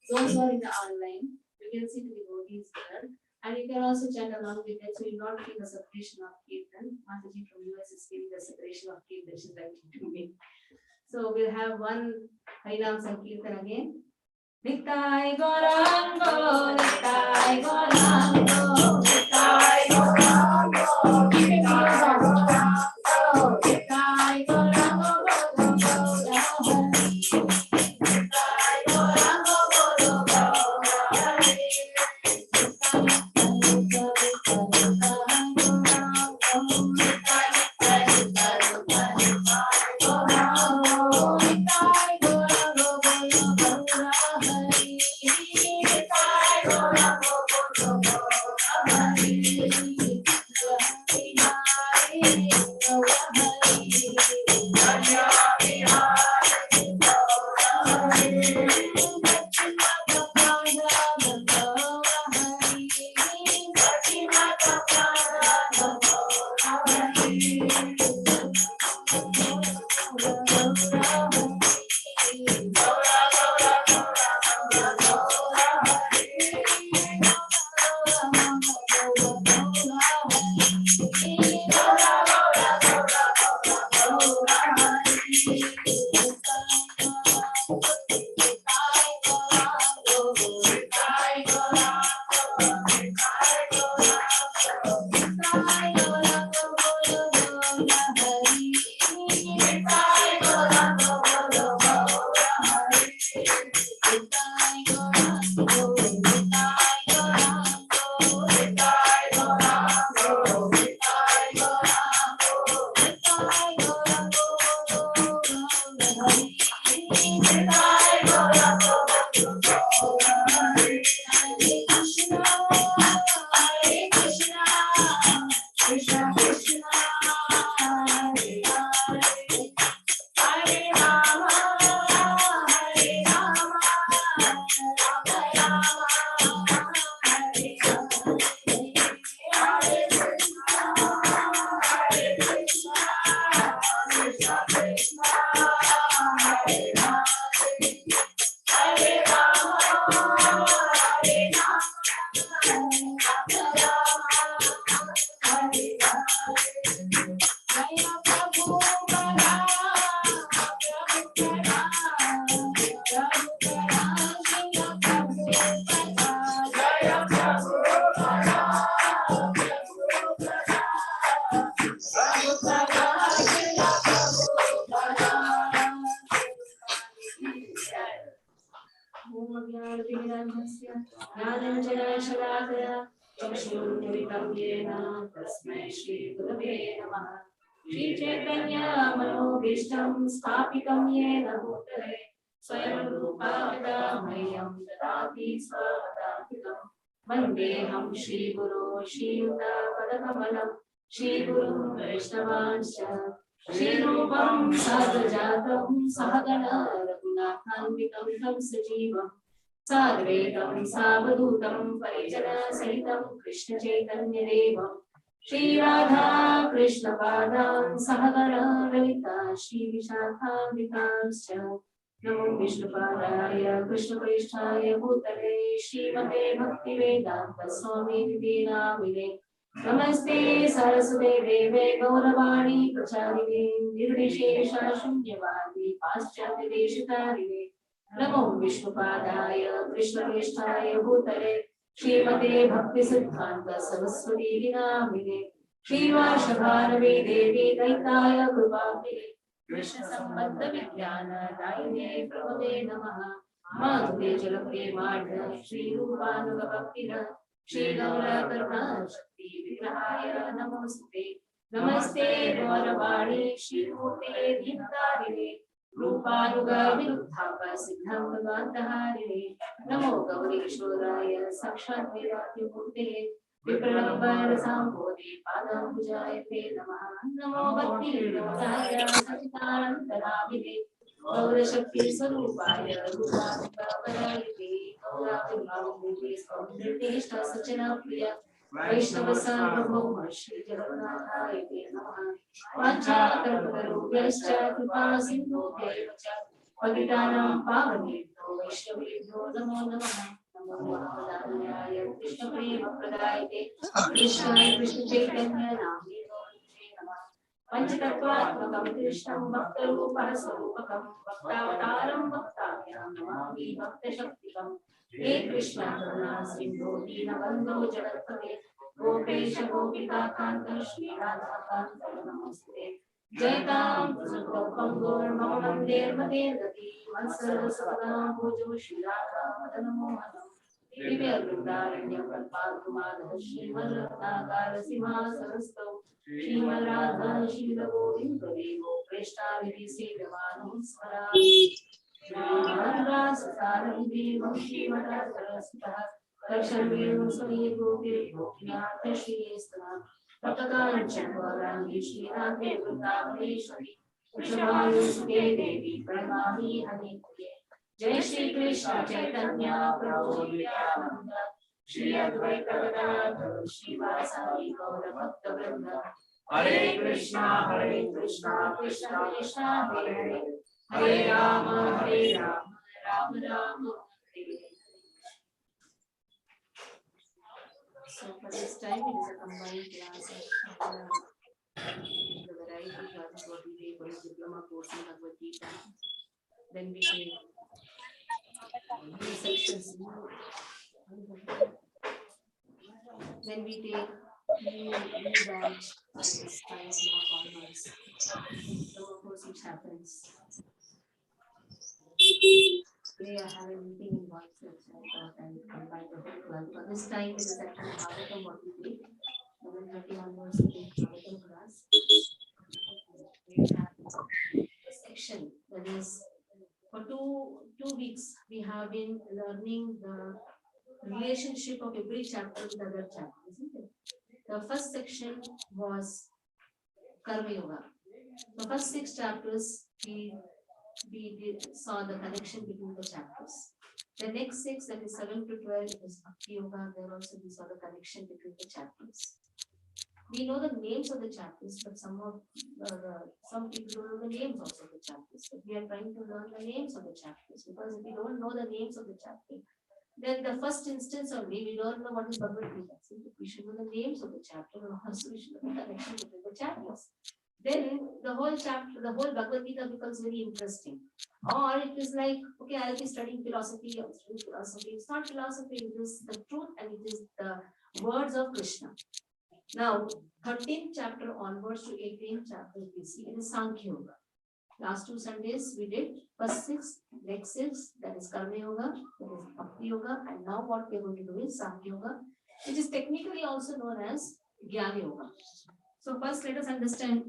Those who are in the online, you can see the devotees there. And you can also chant along with them, so you will not feel the separation of Kirtan. Mataji from US is feeling the separation of Kirtan, she's like to me. So we'll have one Harinam Sankirtan again. Nitai Gorango, Nitai Gorango, Nitai Gorango, Nitai Gorango, Nitai Gorango, चक्षुरुन्मिलितं येन तस्मै श्रीगुरवे नमः। श्रीचैतन्यमनोभीष्टं स्थापितं येन भूतले स्वयं रूपा कदा मह्यं ददाति स्वपदान्तिकम्। वन्देऽहं श्रीगुरो श्रीयुतपदकमलं श्रीगुरुं वैष्णवांश्च श्रीरूपं साग्रजातं सहगण रघुनाथान्वितं तं सजीवम् साद्वैतं सावधूतं परिजनसहितं कृष्णचैतन्यदेवं श्रीराधा कृष्णपादान् सहगण ललिता श्रीविशाखान्वितांश्च नमो विष्णुपादाय कृष्णप्रेष्ठाय भूतले श्रीमते भक्तिवेदान्त स्वामिनिधि नामिने नमस्ते सरस्वते देवे गौरवाणी प्रचारिणे निर्विशेष शून्यवादी पाश्चात्यदेशतारिणे नमो विष्णुपादाय कृष्णप्रेष्ठाय भूतले श्रीमते भक्तिसिद्धान्त सरस्वती नामिने श्रीवासभारवे देवी दैताय कृपाभिने कृष्ण संबद्ध विज्ञान दायिने प्रभवे नमः माधुर्य जलप्रेमाढ्य श्रीरूपानुगभक्तिन श्रीगौरकरुणा शक्ति विग्रहाय नमोस्तुते नमस्ते गौरवाणी श्रीमूर्ते दीप्तारिणे रूपानुग विरुद्धाप सिद्धान्तहारिणे नमो गौरीश्वराय साक्षात् वेदात्मूर्ते विप्रलम्बर सांभोधि पादाम्बुजाय ते नमः नमो भक्तिविनोदाय सच्चिदानन्दनाभिने गौरशक्ति स्वरूपाय रूपानुगवराय ते गौराविर्भावभूते निर्दिष्ट सचना प्रिय वैष्णव सार्वभौम श्री जगन्नाथाय ते नमः वाञ्छाकल्पतरुभ्यश्च कृपा सिन्धुभ्यैव च पतितानां पावनेभ्यो वैष्णवेभ्यो नमो नमः नमो भगवदाय कृष्णप्रेमप्रदायते कृष्णाय कृष्णचैतन्य नाम्ने गौरवे नमः पञ्चतत्त्वात्मकं कृष्णं भक्तरूपः स्वरूपकं भक्तावतारं भक्ताभ्यां नमामि भक्तशक्तिकम् हे कृष्ण करुणा सिन्धो दीनबन्धो जगत्पते गोपेश गोपिकान्त श्रीराधाकान्त नमस्ते जयतां सुगोपङ्गोर्मम वन्देर्मदेर्गति वत्सरसपदां भुजो श्रीराधा मदनमोहनम् दिव्यवृन्दारण्यं कल्पाकुमारः श्रीमद्रत्नाकर सिंहासनस्थौ श्रीमद्राधा श्रीलगोविन्ददेवो प्रेष्ठाभिः सेव्यमानो स्मरामि श्रीमद्राससारं देवं श्रीमद्रासरसितः दर्शनवेणु समीगोपे गोपीनाथ श्रीस्तः तप्तकाञ्चन गौराङ्गी श्रीराधे वृन्दावनेश्वरी वृषभानुसुते देवी प्रणमामि हरिप्रिये जय श्री कृष्ण चैतन्य प्रभु नित्यानंद श्री अद्वैत गदाधर श्रीवासादि गौर भक्तवृंद हरे Krishna Krishna Krishna Hare Hare Hare Ram Ram Ram Hare Hare. So for this time it is a combined class of the variety classes what we take for diploma course in Bhagavad Gita. Then we take new sections. Then we take new batch at this 5 o'clock onwards. So of course which happens. Today I have a meeting in one section. I thought I would combine the whole class. But this time it is actually Bhagavatam what we take. 11:30 onwards we take Bhagavatam class. We have a section that is for two weeks we have been learning the relationship of every chapter with the other chapter, isn't it? The first section was Karma Yoga. The first 6 chapters we saw the connection between the chapters. The next 6, that is 7 to 12, is Bhakti Yoga. There also we saw the connection between the chapters. We know the names of the chapters, but some people don't know the names also of the chapters. But we are trying to learn the names of the chapters, because if we don't know the names of the chapter, then the first instance only we don't know what is Bhagavad Gita. So we should know the names of the chapter, and also we should know the connection between the chapters. Then the whole chapter, the whole Bhagavad Gita becomes very interesting. Or it is like, okay, I'll be studying philosophy. It's not philosophy, it is the truth and it is the words of Krishna. Now, 13th chapter onwards to 18th chapter, we see it is Sankhya Yoga. Last 2 Sundays we did first 6, next 6, that is Karma Yoga, that is Bhakti Yoga, and now what we are going to do is Sankhya Yoga. which is technically also known as Jnana Yoga. So first let us understand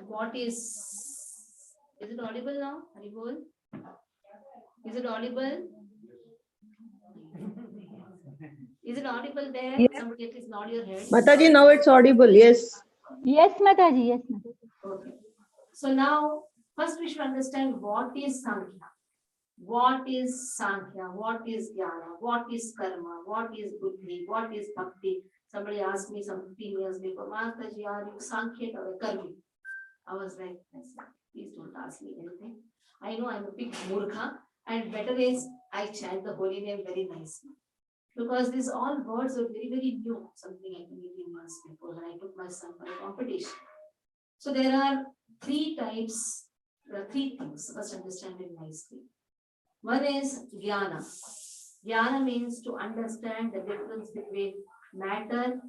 what is it audible now? Haribol? Is it audible? Is it audible there? Yes. Somebody at least nod your head. Mataji, now it's audible. Yes. Yes, Mataji. Yes, Mataji. Okay. So now, first we should understand what is Sankhya. What is Sankhya? What is Jnana? What is Karma? What is Buddhi? What is Bhakti? Somebody asked me some 15 years before, Mataji, are you Sankhya or a Karmi? I was like, please don't ask me anything. I know I'm a big murkha, and better is I chant the holy name very nicely. Because these all words are very, very new, something I think 18 months before when I took my son for a competition. So there are three types, there are three things. Let's understand it nicely. One is Jnana. Jnana means to understand the difference between matter,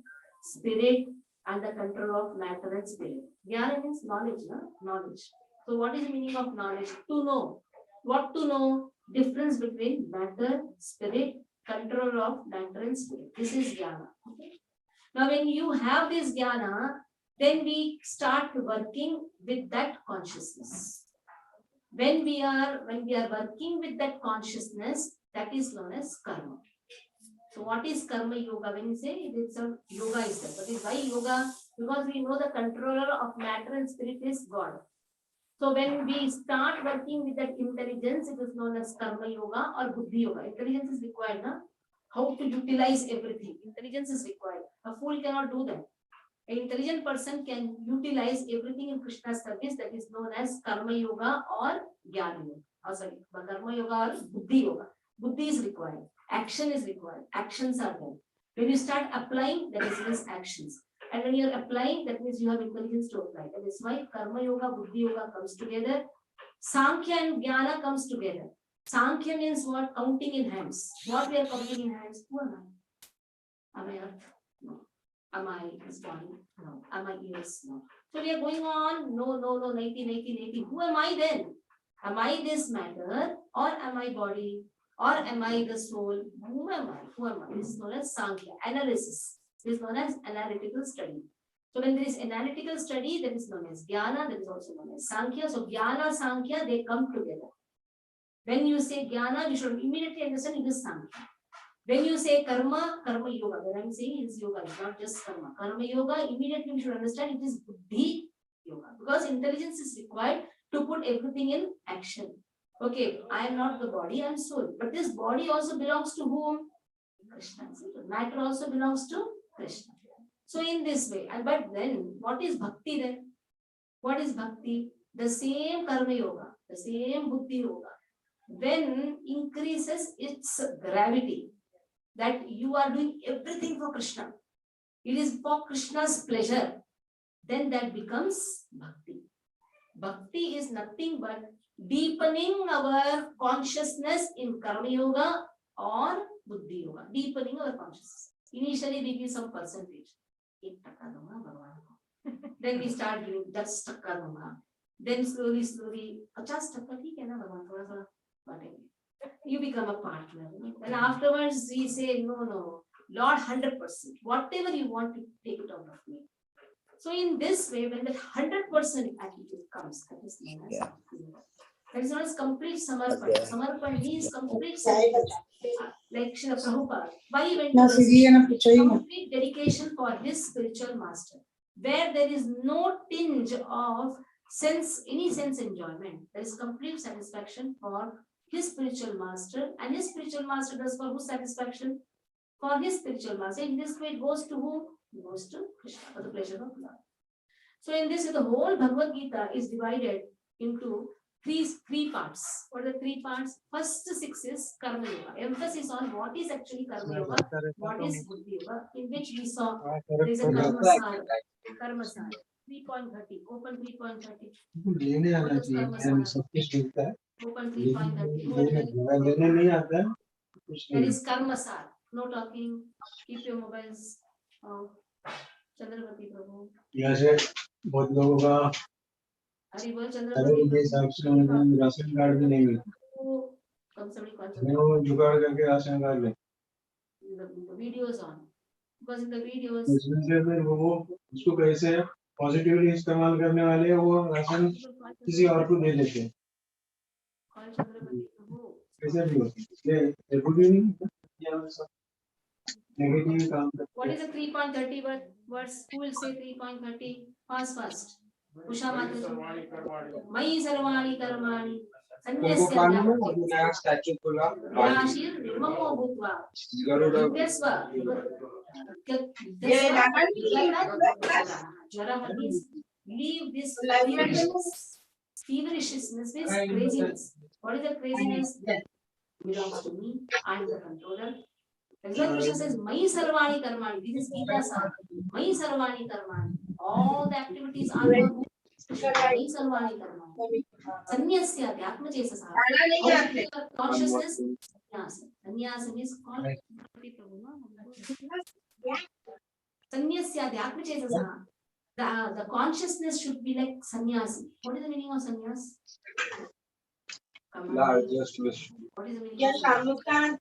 spirit, and the control of matter and spirit. Jnana means knowledge, no? Knowledge. So what is the meaning of knowledge? To know. What to know? Difference between matter, spirit, control of matter and spirit. This is Jnana. Okay? Now when you have this Jnana, then we start working with that consciousness. When we are working with that consciousness, that is known as karma. So what is karma yoga? When you say it's a yoga is that. But why yoga? Because we know the controller of matter and spirit is God. So when we start working with that intelligence, it is known as karma yoga or buddhi yoga. Intelligence is required, na? How to utilize everything. Intelligence is required. A fool cannot do that. An intelligent person can utilize everything in Krishna's service. That is known as karma yoga or jnana yoga. Sorry, karma yoga or buddhi yoga. Buddhi is required. Action is required. Actions are there. When you start applying, that is means actions. And when you are applying, that means you have intelligence to apply. That is why karma yoga, buddhi yoga comes together. Sankhya and jnana comes together. Sankhya means what? Counting in hands. What we are counting in hands? Who am I? Am I earth? No. Am I this body? No. Am I ears? No. So we are going on. No, 90. Who am I then? Am I this matter or am I body or am I the soul? Who am I? Who am I? This is known as Sankhya. Analysis. This is known as analytical study. So when there is analytical study, that is known as Jnana, that is also known as Sankhya. So Jnana, Sankhya, they come together. When you say Jnana, we should immediately understand it is Sankhya. When you say karma, karma yoga, when I'm saying it is yoga, it's not just karma. Karma yoga, immediately we should understand it is buddhi yoga. Because intelligence is required to put everything in action. Okay, I am not the body, I am soul. But this body also belongs to whom? Krishna. Matter also belongs to Krishna. So in this way, but then what is bhakti then? What is bhakti? The same karma yoga, the same buddhi yoga, when increases its gravity, that you are doing everything for Krishna, it is for Krishna's pleasure, then that becomes bhakti. Bhakti is nothing but deepening our consciousness in karma yoga or buddhi yoga, deepening our consciousness. Initially we give some percentage. Then we start giving that's takka. Then slowly, 50% whatever. You become a partner. And afterwards we say, no, Lord, 100%. Whatever you want to take it out of me. So in this way, when that 100% attitude comes, that is known as that is known as complete samarpan. Samarpan means complete sacrifice. Like Srila Prabhupada. Why he went to complete dedication for his spiritual master, where there is no tinge of any sense enjoyment. There is complete satisfaction for his spiritual master, and his spiritual master does for whose satisfaction? For his spiritual master. In this way, it goes to whom? It goes to Krishna, for the pleasure of Lord. So in this, the whole Bhagavad Gita is divided into three parts. What are the three parts? First 6 is Karma Yoga. Emphasis on what is actually Karma Yoga, what is Buddhi Yoga, in which we saw there is a Karma Sara. 3.30. Open 3.30. Open 3.30. There is Karma Sara. No talking. Keep your mobiles off. Chandrapati Prabhu. यहाँ से बहुत लोगों का Haribol तरह Chandrapati के हिसाब से उन्हें राशन कार्ड भी नहीं मिलता, Prabhu. वो जुगाड़ करके राशन कार्ड ले the videos on. Because in the videos, इसमें से फिर वो उसको कैसे पॉजिटिवली इस्तेमाल करने वाले हैं, वो राशन किसी और को दे देते हैं, call Chandrapati Prabhu. कैसे भी होता है, इसलिए जरूरी नहीं है कि हम सब नेगेटिव काम करते What is the 3.30 words? Who will say 3.30? Fast. Usha Mataji. Mai sarvani karmani. Sanyasya नया स्टैचू खुला Rashir Nirmamo Bhutva. गरुड़ Yugyasva. Jara means leave this feverishness, this craziness. What is the craziness? Belongs to me. I am the controller. That's why Krishna says, Mai Sarvani Karmani. This is Gita Sar. Mai Sarvani Karmani. All the activities are for me. Mai Sarvani Karmani. Sanyasya, Atma Chesa. Consciousness, Sannyasa. Sannyasa means called. Sanyasya, Atma Chesa. The consciousness should be like sannyasi. What is the meaning of sannyas? largest wish. What is the meaning of sannyas?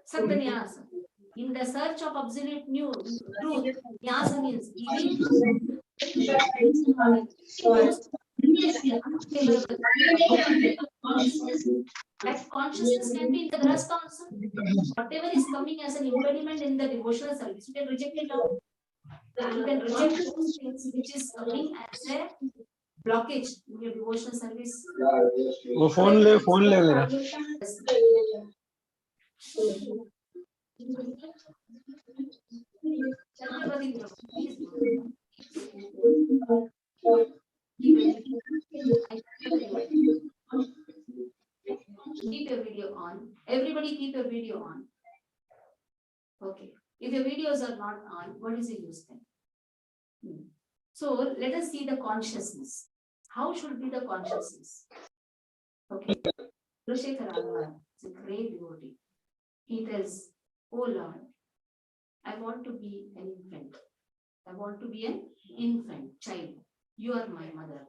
Sannyasa. In the search of absolute truth, nyasa means giving. That consciousness can be in the grasp also. Whatever is coming as an impediment in the devotional service, you can reject it out. You can reject those things which is coming as a blockage in your devotional service. वो phone ले मेरा Chandrapati Prabhu, please. Keep your video on. Everybody keep your video on. Okay. If your videos are not on, what is the use then? So let us see the consciousness. How should be the consciousness? Okay. Rushekar Alvar is a great devotee. He tells, Oh Lord, I want to be an infant. I want to be an infant, child. You are my mother.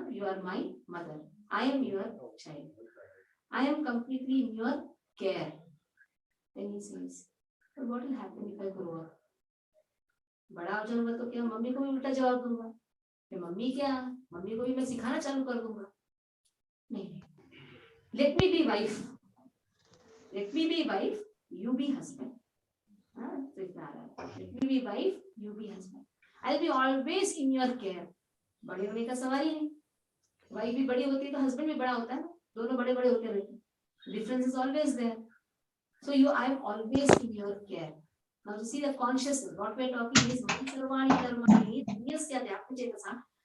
You are my mother. I am your child. I am completely in your care. Then he says, but what will happen if I grow up? बड़ा हो जाऊंगा तो क्या mummy को भी उल्टा जवाब दूंगा? मम्मी क्या? मम्मी को भी मैं सिखाना चालू कर दूंगा? नहीं. Let me be wife. Let me be wife. You be husband. Let me be wife. You be husband. I'll be always in your care. बड़े होने का सवाल ही नहीं. वाइफ भी बड़ी होती है तो हस्बैंड भी बड़ा होता है ना. दोनों बड़े बड़े होते रहते हैं. Difference is always there. So I am always in your care. Now to see the consciousness, what we are talking is Sarvani Karmani,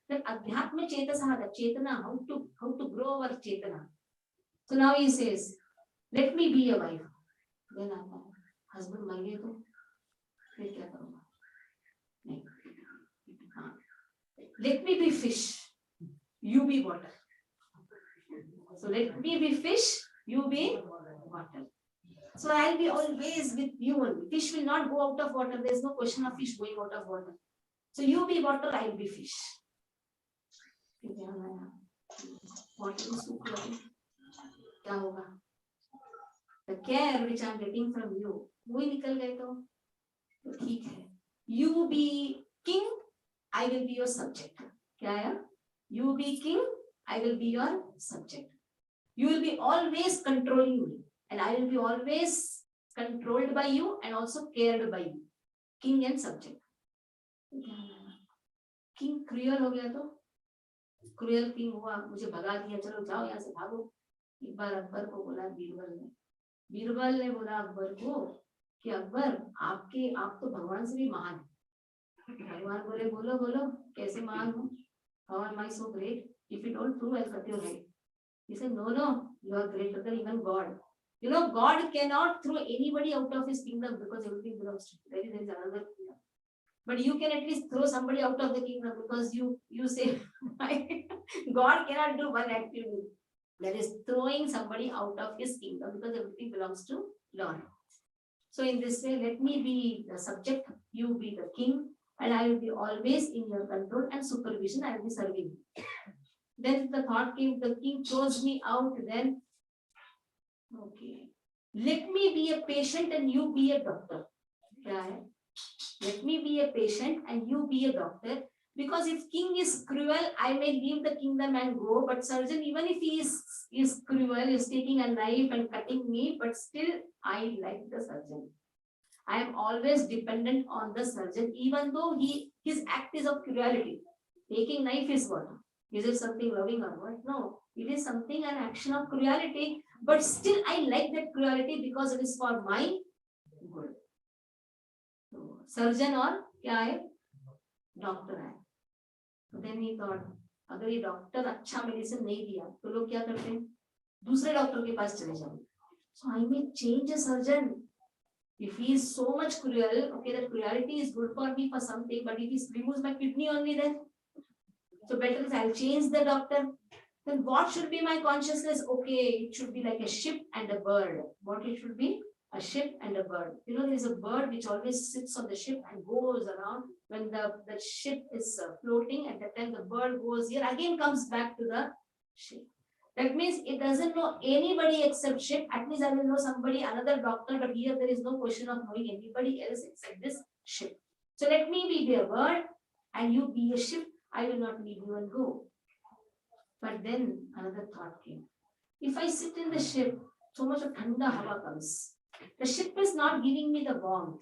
that Adhyatma Chetasa, the Chetana, how to grow our Chetana. So now he says, let me be a wife. Then husband मर गए तो फिर क्या करूँगा? नहीं. Let me be fish, you be water. So let me be fish, you be water. So I'll be always with you only. Fish will not go out of water. There is no question of fish going out of water. So you be water, I'll be fish. Water is super. क्या होगा? The care which I'm getting from you, वो ही निकल गए तो ठीक है. You be king, I will be your subject. क्या है? You be king, I will be your subject. You will be always controlling me. And I will be always controlled by you and also cared by you. King and subject. King cruel हो गया तो cruel king हुआ, मुझे भगा दिया, चलो जाओ यहाँ से भागो. एक बार अकबर को बोला बीरबल ने बोला अकबर को कि अकबर आप तो भगवान से भी महान हैं. भगवान बोले बोलो कैसे महान हो? How am I so great? If you don't prove, I'll cut your head. He said no, you are greater than even God. You know, God cannot throw anybody out of his kingdom because everything belongs to him. There is another kingdom. But you can at least throw somebody out of the kingdom because you say, God cannot do one activity. That is throwing somebody out of his kingdom because everything belongs to Lord. So in this way, let me be the subject, you be the king, and I will be always in your control and supervision. I will be serving you. Then the thought came, the king chose me out, then okay, Let me be a patient and you be a doctor. क्या है? Let me be a patient and you be a doctor. Because if king is cruel, I may leave the kingdom and go. But surgeon, even if he is cruel, is taking a knife and cutting me, but still I like the surgeon. I am always dependent on the surgeon, even though his act is of cruelty. Taking knife is what? Is it something loving or what? No, it is something an action of cruelty. But still, I like that cruelty because it is for my good. So, surgeon और क्या है? Doctor है. So then he thought, अगर ये doctor अच्छा medicine नहीं दिया तो लोग क्या करते हैं? दूसरे डॉक्टर के पास चले जाओगे. So I may change a surgeon. If he is so much cruel, okay, that cruelty is good for me for something, but if he removes my kidney only, then so better is I'll change the doctor. Then what should be my consciousness? Okay, it should be like a ship and a bird. What it should be? A ship and a bird. You know, there is a bird which always sits on the ship and goes around. When the ship is floating, at that time the bird goes here, again comes back to the ship. That means it doesn't know anybody except ship. At least I will know somebody, another doctor, but here there is no question of knowing anybody else except this ship. So let me be a bird and you be a ship. I will not leave you and go. But then another thought came. If I sit in the ship, so much of thanda hava comes. The ship is not giving me the warmth.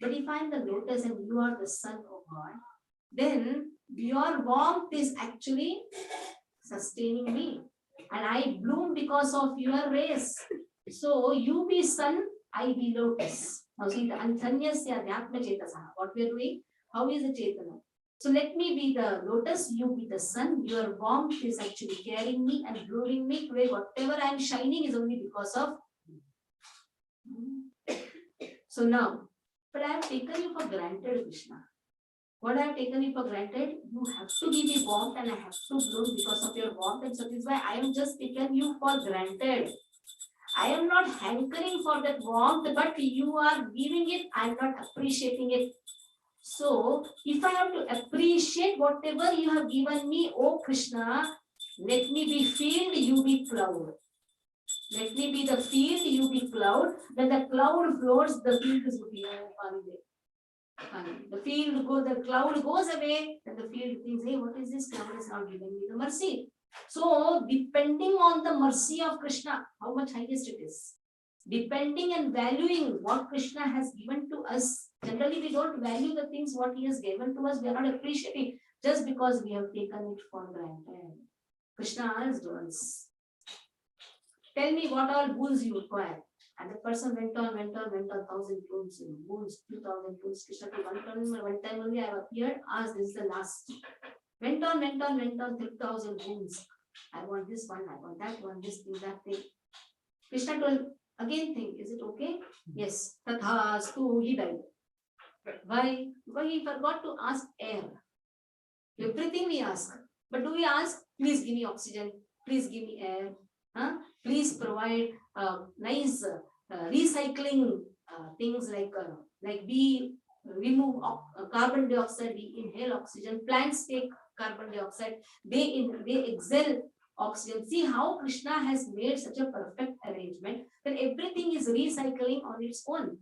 But if I am the lotus and you are the sun, oh God, then your warmth is actually sustaining me. And I bloom because of your rays. So you be sun, I be lotus. Now see the Antanyasya Dhyatma Chetasaha. What we are doing? How is the Chetana? So let me be the lotus, you be the sun. Your warmth is actually carrying me and blooming me. Today, whatever I am shining is only because of. So now, but I have taken you for granted, Krishna. What I have taken you for granted, you have to give me warmth and I have to bloom because of your warmth, and so this is why I am just taken you for granted. I am not hankering for that warmth, but you are giving it, I am not appreciating it. So if I have to appreciate whatever you have given me, oh Krishna, let me be field, you be cloud. Let me be the field, you be cloud. When the cloud floats, the field is looking the field goes, the cloud goes away, and the field thinks, hey, what is this? Cloud is not giving me the mercy. So, depending on the mercy of Krishna, how much highest it is, depending and valuing what Krishna has given to us. Generally, we don't value the things what he has given to us. We are not appreciating just because we have taken it for granted. Krishna asked once, tell me what all boons you require. And the person went on, 1,000 boons, 2,000 boons. Krishna told one time only I have appeared, asked, this is the last. Went on, 3,000 boons. I want this one, I want that one, this thing, that thing. Krishna told, again think, is it okay? Yes. Tathastu, he died. Why? Because he forgot to ask air. Everything we ask. But do we ask, please give me oxygen, please give me air, please provide nice recycling things like we remove carbon dioxide, we inhale oxygen, plants take carbon dioxide, they exhale oxygen. See how Krishna has made such a perfect arrangement that everything is recycling on its own.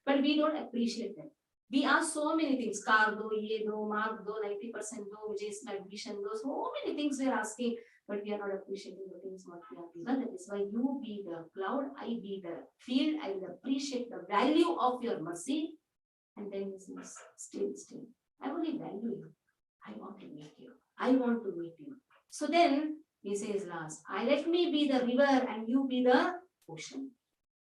But we don't appreciate that. We ask so many things, car do, ye do, mark do, 90% do, which is my admission do, so many things we are asking, but we are not appreciating the things what we have given. That is why you be the cloud, I be the field, I will appreciate the value of your mercy. And then he says, still, I only value you. I want to meet you. I want to meet you. So then he says last, let me be the river and you be the ocean.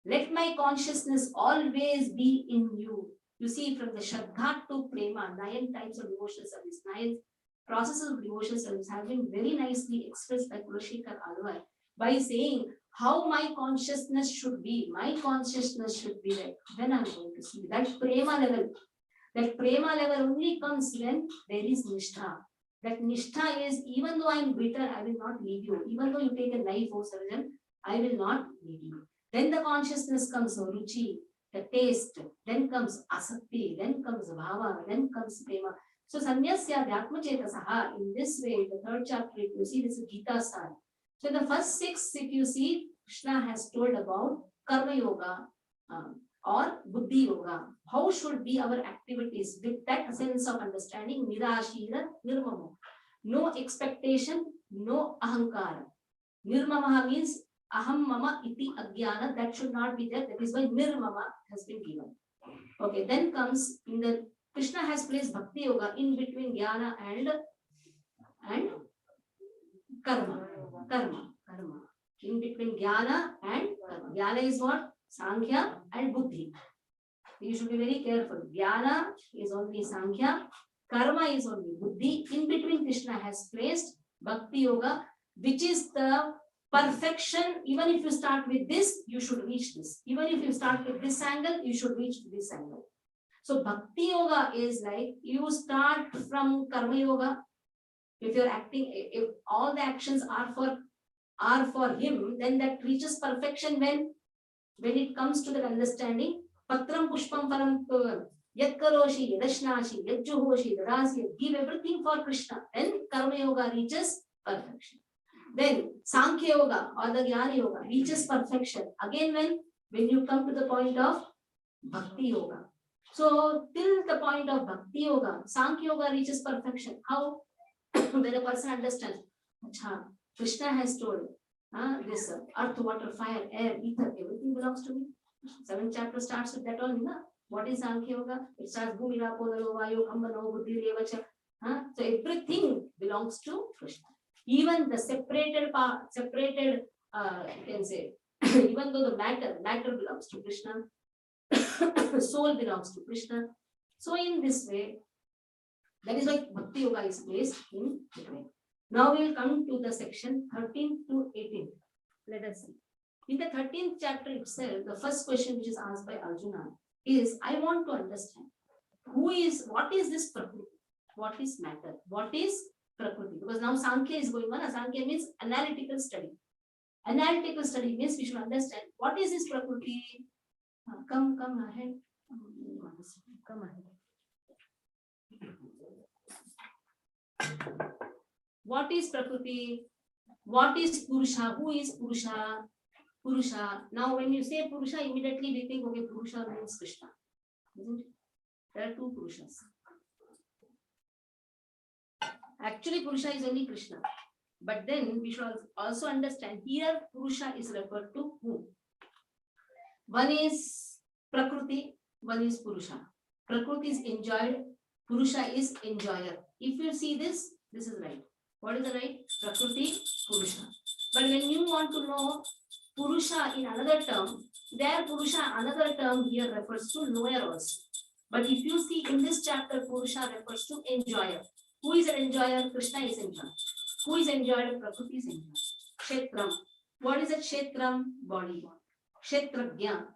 Let my consciousness always be in you. You see, from the Shraddha to Prema, 9 types of devotional service, 9 processes of devotional service have been very nicely expressed by Kulashekar Alvar by saying how my consciousness should be. My consciousness should be like, when I'm going to see that Prema level. That Prema level only comes when there is Nishtha. That Nishtha is, even though I'm bitter, I will not leave you. Even though you take a knife, oh surgeon, I will not leave you. Then the consciousness comes, Ruchi, the taste, then comes Asakti, then comes Bhava, then comes Prema. So Sanyasya Dhyatma Chetasaha, in this way, the 3rd chapter, if you see, this is Gita Sar. So in the first 6, if you see, Krishna has told about Karma Yoga or Buddhi Yoga. How should be our activities with that sense of understanding? Nirashira Nirmamo. No expectation, no ahankara. Nirmama means aham mama iti agyana. That should not be there. That is why nirmama has been given. Okay, then comes in the Krishna has placed Bhakti Yoga in between jnana and karma. In between jnana and karma. Jnana is what? Sankhya and Buddhi. You should be very careful. Jnana is only Sankhya, karma is only Buddhi. In between Krishna has placed Bhakti Yoga, which is the perfection. Even if you start with this, you should reach this. Even if you start with this angle, you should reach this angle. So Bhakti Yoga is like you start from Karma Yoga. If you're acting, if all the actions are for him, then that reaches perfection when it comes to the understanding. Patram pushpam param yat karoshi yadashnashi yat juhoshi dadasi. Give everything for Krishna. Then Karma Yoga reaches perfection. Then Sankhya Yoga or the Jnana Yoga reaches perfection. Again, when you come to the point of Bhakti Yoga. So till the point of Bhakti Yoga, Sankhya Yoga reaches perfection. How? When a person understands, Krishna has told, this earth, water, fire, air, ether, everything belongs to me. 7th chapter starts with that only. What is Sankhya Yoga? It starts Bhumi, Rapo, Nalo, Vayu, Kambano, Buddhi, Revacha. So everything belongs to Krishna. Even the separated, you can say, even though the matter belongs to Krishna, soul belongs to Krishna. So in this way, that is why Bhakti Yoga is placed in between. Now we will come to the section 13 to 18. Let us see. In the 13th chapter itself, the first question which is asked by Arjuna is, I want to understand what is this Prakriti? What is matter? What is Prakriti? Because now Sankhya is going on. Sankhya means analytical study. Analytical study means we should understand what is this Prakriti. Come ahead. Come ahead. What is Prakriti? What is Purusha? Who is Purusha? Purusha. Now, when you say Purusha, immediately we think, okay, Purusha means Krishna. Isn't it? There are two Purushas. Actually, Purusha is only Krishna. But then we should also understand here Purusha is referred to whom? One is Prakriti, one is Purusha. Prakriti is enjoyed, Purusha is enjoyer. If you see this is right. What is the right? Prakriti, Purusha. But when you want to know Purusha in another term, there Purusha, another term here refers to knower also. But if you see in this chapter, Purusha refers to enjoyer. Who is an enjoyer? Krishna is enjoyer. Who is enjoyed? Prakriti is enjoyer. Kshetram. What is a Kshetram? Body. Kshetragya.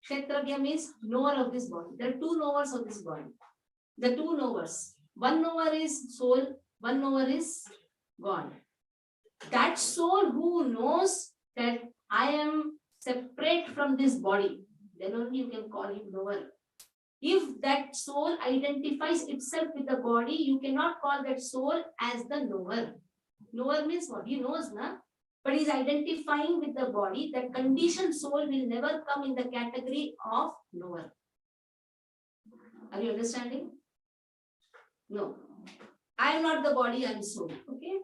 Kshetragya means knower of this body. There are two knowers of this body. The two knowers. One knower is soul, one knower is God. That soul who knows that I am separate from this body, then only you can call him knower. If that soul identifies itself with the body, you cannot call that soul as the knower. Knower means what? He knows, na? But he is identifying with the body. That conditioned soul will never come in the category of knower. Are you understanding? No. I am not the body, I am soul. Okay?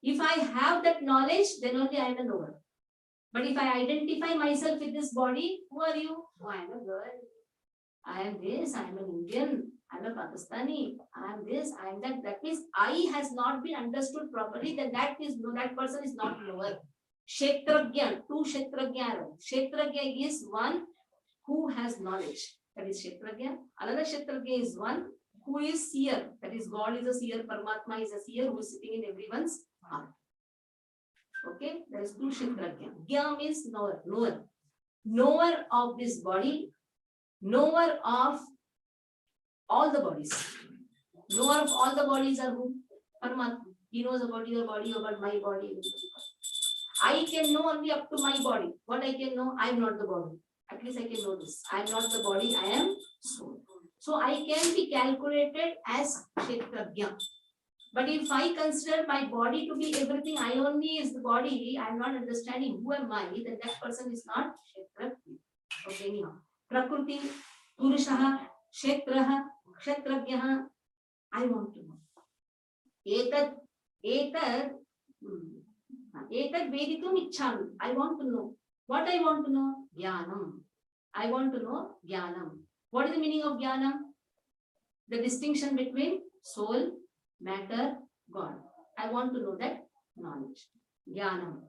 If I have that knowledge, then only I am a knower. But if I identify myself with this body, who are you? Oh, I am a girl. I am this, I am an Indian, I am a Pakistani, I am this, I am that. That means I has not been understood properly, then that person is not knower. Kshetragya, two Kshetragya. Kshetragya is one who has knowledge. That is Kshetragya. Another Kshetragya is one who is seer. That is God is a seer, Paramatma is a seer who is sitting in everyone's heart. Okay, there is two Kshetragya. Gya means knower, knower. Knower of this body, knower of all the bodies. Knower of all the bodies are who? Paramatma. He knows about your body, about my body. I can know only up to my body. What I can know, I am not the body. At least I can know this. I am not the body, I am soul. So I can be calculated as Kshetragya. But if I consider my body to be everything, I only is the body, I am not understanding who am I, then that person is not Kshetragya. Okay, anyhow. Prakriti, Purushaha, Kshetraha, Kshetrajnaha. I want to know. Etad veditum ichchami. I want to know. What I want to know? Jnanam. I want to know Jnanam. What is the meaning of Jnanam? The distinction between soul, matter, God. I want to know that knowledge. Jnanam.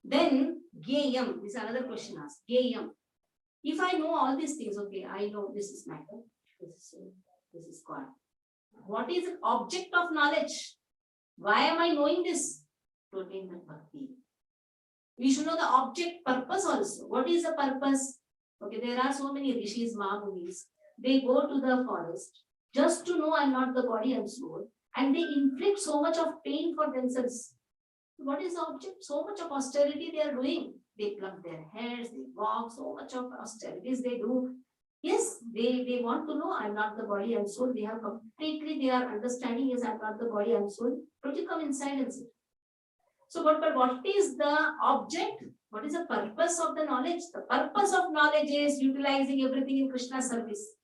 Then Gyayam. This is another question asked. Gyayam. If I know all these things, okay, I know this is matter, this is soul, this is God. What is the object of knowledge? Why am I knowing this? To attain the bhakti. We should know the object purpose also. What is the purpose? Okay, there are so many rishis, mahamunis. They go to the forest just to know I'm not the body and soul, and they inflict so much of pain for themselves. What is the object? So much of austerity they are doing. They pluck their hairs, they walk, so much of austerities they do. Yes, they want to know I'm not the body and soul. They have completely, they are understanding is I'm not the body and soul. Don't you come inside and sit. So, but what is the object? What is the purpose of the knowledge? The purpose of knowledge is utilizing everything in Krishna's service.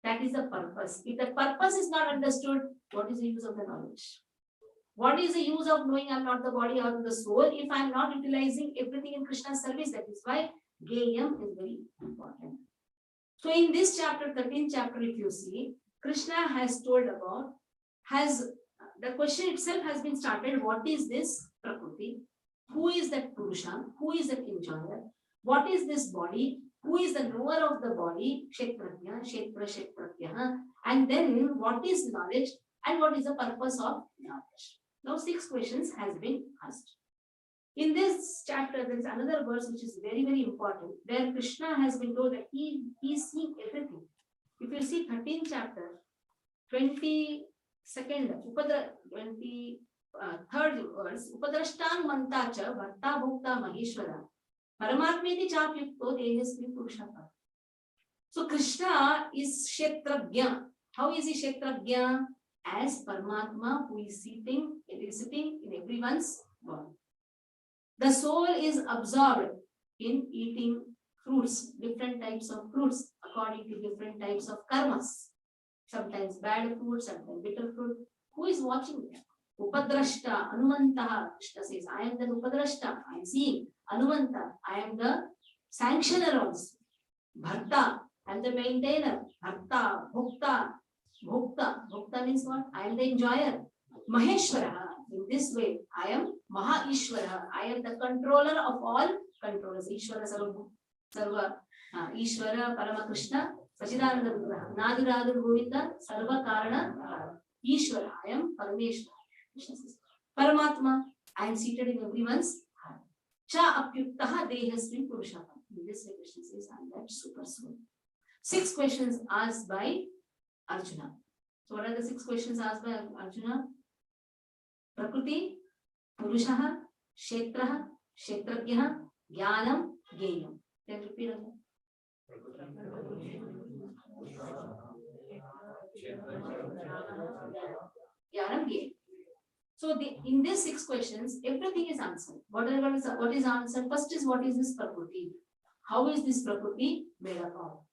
That is the purpose. If the purpose is not understood, what is the use of the knowledge? What is the use of knowing I'm not the body or the soul if I'm not utilizing everything in Krishna's service? That is why Gyayam is very important. So in this chapter, 13th chapter, if you see, Krishna has told about, the question itself has been started, what is this Prakriti? Who is that Purusha? Who is that enjoyer? What is this body? Who is the knower of the body? Kshetrajna, Kshetra, Kshetrajna. And then what is knowledge and what is the purpose of knowledge? Now 6 questions has been asked. In this chapter, there is another verse which is very, very important, where Krishna has been told that he is seeing everything. If you see 13th chapter, 22nd, 23rd verse, Upadrashtan mantacha bharta bhokta maheshwara paramatmeti chapyukto dehesmi purushata. So Krishna is Kshetrajna. How is he Kshetrajna? As Paramatma who is sitting in everyone's body. The soul is absorbed in eating fruits, different types of fruits, according to different types of karmas. Sometimes bad fruit, sometimes bitter fruit. Who is watching them? Upadrashta, Anumantaha. Krishna says, I am the Upadrashta, I am seeing. Anumanta, I am the sanctioner also. Bharta, I am the maintainer. Bharta, Bhokta. Bhokta means what? I am the enjoyer. Maheshwara. In this way, I am Maha-Ishvara. I am the controller of all controllers. Ishvara Sarva. Ishvara Paramakrishna. Sachidananda Vigraha. Nadiradu Govinda. Sarva Karana. Ishvara. I am Parameshwara. Paramatma. I am seated in everyone's heart. Cha Apyuktaha Dehasmin Purushata. In this way, Krishna says, I am that super soul. 6 questions asked by Arjuna. So what are the 6 questions asked by Arjuna? Prakriti, Purushaha, Kshetraha, Kshetrajnaha, Jnanam, Gyayam. Can you repeat again? Jnanam, Gyayam. So in these 6 questions, everything is answered. What is answered? First is what is this Prakriti? How is this Prakriti made up of?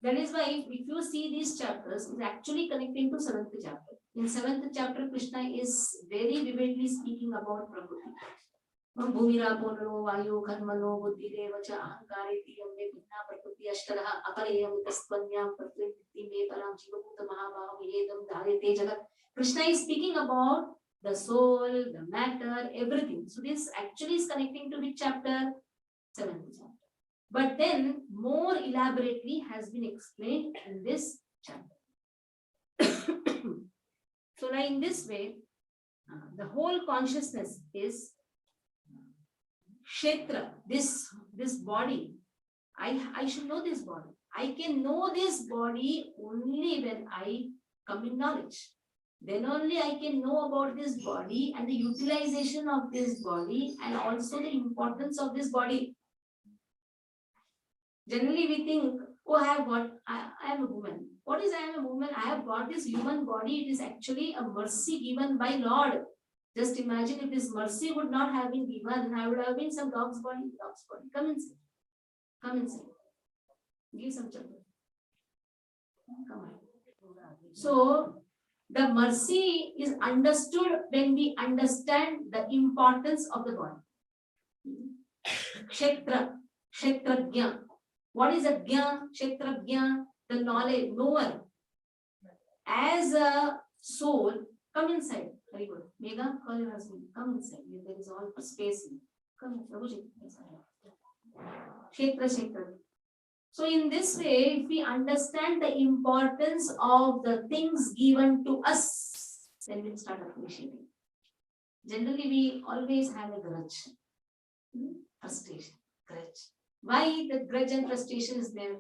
That is why if you see these chapters, it's actually connecting to 7th chapter. In 7th chapter, Krishna is very vividly speaking about Prakriti. Bhumira Pono, Vayu, Karmano, Buddhi, Devacha, Ahankare, Tiyamne, Bhina, Prakriti, Ashtaraha, Aparayam, Tastvanyam, Prakriti, Me, Param, Jivakuta, Mahabhav, Yedam, Dharete, Jagat. Krishna is speaking about the soul, the matter, everything. So this actually is connecting to which chapter? 7th chapter. But then more elaborately has been explained in this chapter. So now in this way, the whole consciousness is Kshetra, this body. I should know this body. I can know this body only when I come in knowledge. Then only I can know about this body and the utilization of this body and also the importance of this body. Generally, we think, oh, I am a woman. What is I am a woman? I have got this human body. It is actually a mercy given by Lord. Just imagine if this mercy would not have been given, I would have been some dog's body. Come inside. Come inside. Give some chapter. Come on. So the mercy is understood when we understand the importance of the body. Kshetra, Kshetrajna. What is a Gya? Kshetrajna, the knowledge, knower. As a soul, come inside. Very good. Megha, call your husband. Come inside. There is all space. Come, Prabhuji. Kshetra, Kshetra. So in this way, if we understand the importance of the things given to us, then we'll start appreciating. Generally, we always have a grudge, frustration, grudge. Why the grudge and frustration is there?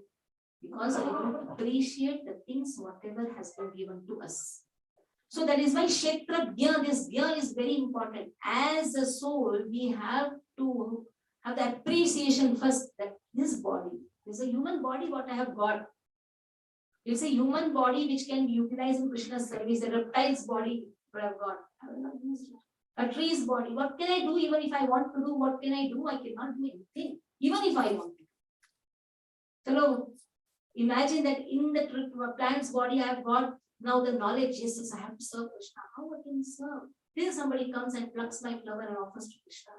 Because we don't appreciate the things whatever has been given to us. So that is why Kshetra Gya, this Gya is very important. As a soul, we have to have the appreciation first that this body, this is a human body what I have got. It's a human body which can be utilized in Krishna's service, a reptile's body what I have got. I will not use it. A tree's body. What can I do even if I want to do? What can I do? I cannot do anything. Even if I want to. So imagine that in the plant's body I have got now the knowledge. Yes, I have to serve Krishna. How I can serve? Then somebody comes and plucks my flower and offers to Krishna.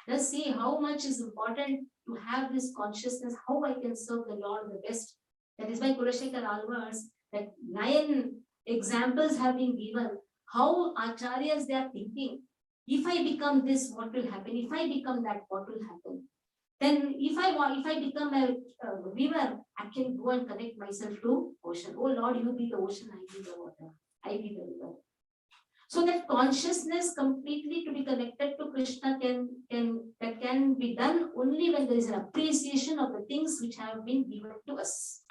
Just see how much is important to have this consciousness, how I can serve the Lord the best. That is why Kulashekar Alvars, that 9 examples have been given, how acharyas they are thinking. If I become this, what will happen? If I become that, what will happen? Then if I become a river, I can go and connect myself to ocean. Oh Lord, you be the ocean, I be the water, I be the river. So that consciousness completely to be connected to Krishna can be done only when there is an appreciation of the things which have been given to us.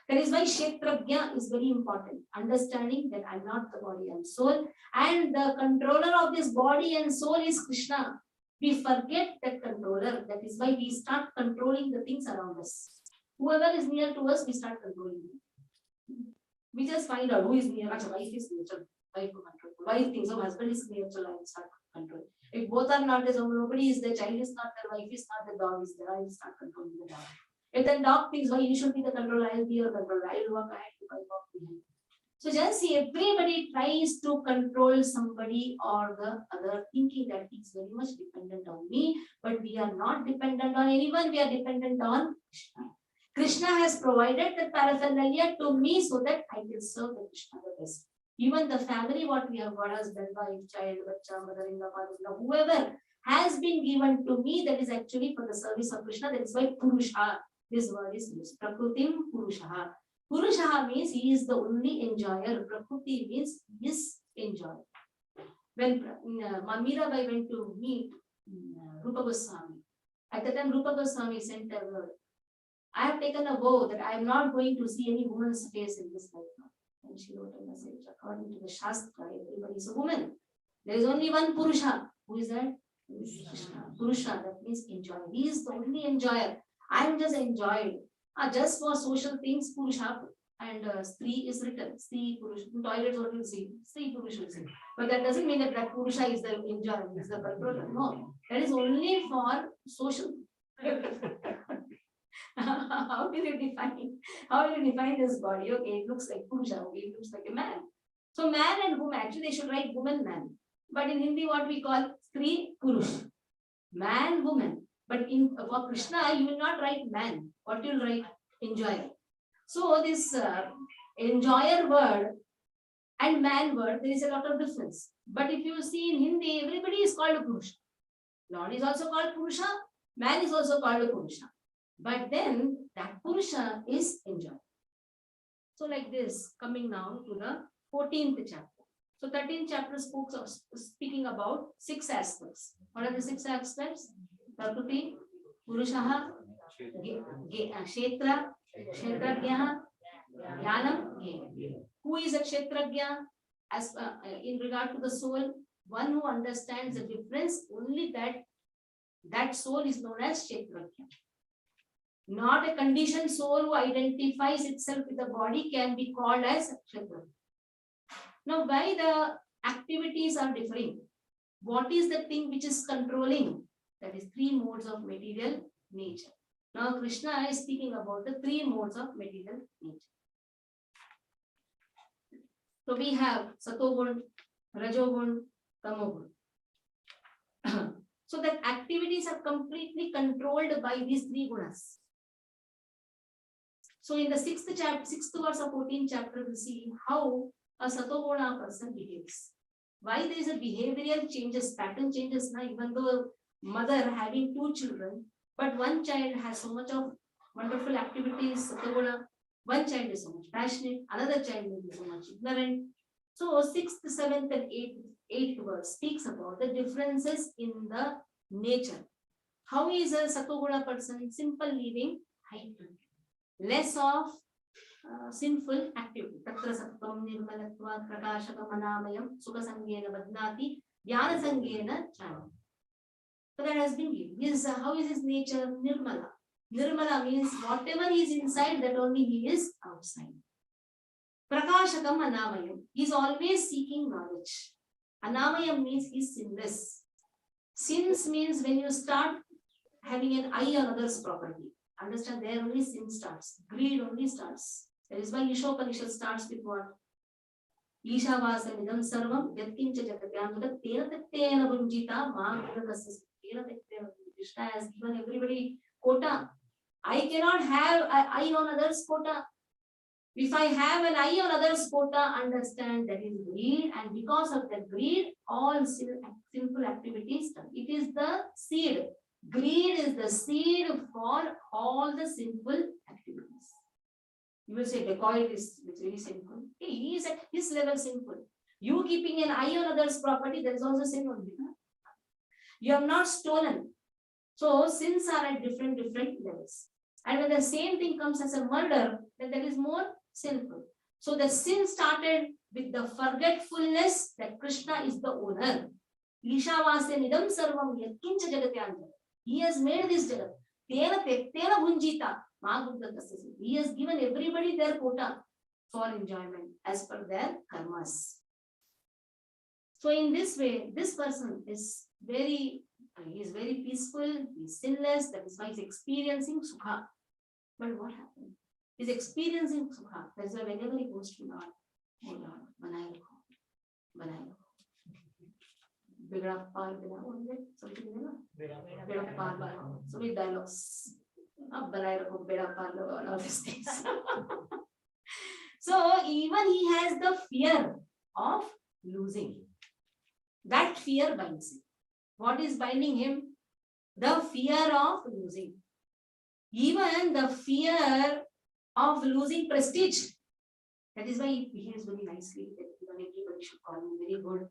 That is why Kshetrajna is very important. Understanding that I'm not the body, I'm soul. And the controller of this body and soul is Krishna. We forget that controller. That is why we start controlling the things around us. Whoever is near to us, we start controlling them. We just find out who is near. Wife is near. Wife to control. Wife thinks, oh, husband is near, so I will start controlling. If both are not there, so nobody is there, child is not there, wife is not there, dog is there, I will start controlling the dog. If the dog thinks, why you should be the controller, I will be your controller, I will walk ahead, you can walk behind. So just see, everybody tries to control somebody or the other, thinking that he's very much dependent on me, but we are not dependent on anyone, we are dependent on Krishna. Krishna has provided the paraphernalia to me so that I can serve the Krishna the best. Even the family, what we have got, husband, wife, child, bacha, mother-in-law, father-in-law, whoever has been given to me, that is actually for the service of Krishna. That is why Purusha, this word is used. Prakrutim Purusha. Purusha means he is the only enjoyer. Prakruti means he is enjoyer. When Mirabai went to meet Rupa Goswami, at the time Rupa Goswami sent a word. I have taken a vow that I am not going to see any woman's face in this life now. And she wrote a message, according to the Shastra, everybody is a woman. There is only one Purusha. Who is that? Krishna. Purusha, that means enjoyer. He is the only enjoyer. I am just enjoyed. Just for social things, Purusha and Stri is written. Stri, Purusha. In toilets, what you see? Stri, Purusha will see. But that doesn't mean that Purusha is the enjoyer, is the controller. No. That is only for social. How will you define this body? Okay, it looks like Purusha, okay, it looks like a man. So man and woman, actually they should write woman, man. But in Hindi, what we call Stri, Purush. Man, woman. But for Krishna, you will not write man. What you will write? Enjoyer. So this enjoyer word and man word, there is a lot of difference. But if you see in Hindi, everybody is called a Purusha. Lord is also called Purusha. Man is also called a Purusha. But then that Purusha is enjoyed. So like this, coming now to the 14th chapter. So 13th chapter speaking about 6 aspects. What are the 6 aspects? Prakriti, Purushaha, Kshetra, Kshetrajna, Jnanam, Jnana. Who is a Kshetrajna? As in regard to the soul, one who understands the difference, only that soul is known as Kshetrajna. Not a conditioned soul who identifies itself with the body can be called as Kshetrajna. Now, why the activities are differing? What is the thing which is controlling? That is 3 modes of material nature. Now Krishna is speaking about the three modes of material nature. So we have Satogun, Rajogun, Tamogun. So that activities are completely controlled by these three gunas. So in the sixth verse of 14th chapter, we see how a Satoguna person behaves. Why there is a behavioral changes, pattern changes now, even though mother having two children, but one child has so much of wonderful activities, Satoguna, one child is so much passionate, another child may be so much ignorant. So 6th, 7th and 8th verse speaks about the differences in the nature. How is a Satoguna person? Simple living, high less of sinful activity. Tatra sattvam nirmalatva prakashakam anamayam sukha sangena badnati jnana sangena chana. So that has been given. How is his nature? Nirmala. Nirmala means whatever is inside, that only he is outside. Prakashakam anamayam. He is always seeking knowledge. Anamayam means he is sinless. Sins means when you start having an eye on others' property. Understand, there only sin starts. Greed only starts. That is why Ishopanishad starts with what? Isha vasam idam sarvam yatkincha jagatyamudha tena tattena bunjita maagradasya tena tattena. Krishna has given everybody quota. I cannot have an eye on others' quota. If I have an eye on others' quota, understand that is greed, and because of that greed, all sinful activities done. It is the seed. Greed is the seed for all the sinful activities. You will say dacoit is very sinful. Hey, he is at his level sinful. You keeping an eye on others' property, there is also sin only. You have not stolen. So sins are at different levels. And when the same thing comes as a murder, then that is more sinful. So the sin started with the forgetfulness that Krishna is the owner. Ishavasya nidam sarvam yatkincha jagatyanta. He has made this jagat. Tena tektena bhunjita. He has given everybody their quota for enjoyment as per their karmas. So in this way, this person is very peaceful, he is sinless, that is why he is experiencing sukha. But what happened? He is experiencing sukha. That is why whenever he goes to Lord, oh Lord, banai rakho. Bigda par bina, something bigda par bina. So many dialogues. Banai rakho, bigda par bina, all these things. So even he has the fear of losing. That fear binds him. What is binding him? The fear of losing. Even the fear of losing prestige. That is why he behaves very nicely. Everybody should call him very good.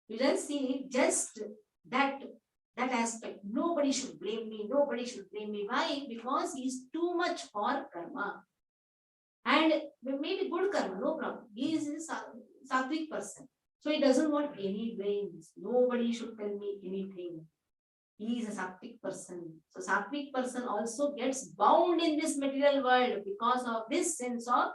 You just see just that aspect. Nobody should blame me. Nobody should blame me. Why? Because he is too much for karma. And maybe good karma, no problem. He is a sattvic person. So he doesn't want any blames. Nobody should tell me anything. He is a sattvic person. So sattvic person also gets bound in this material world because of this sense of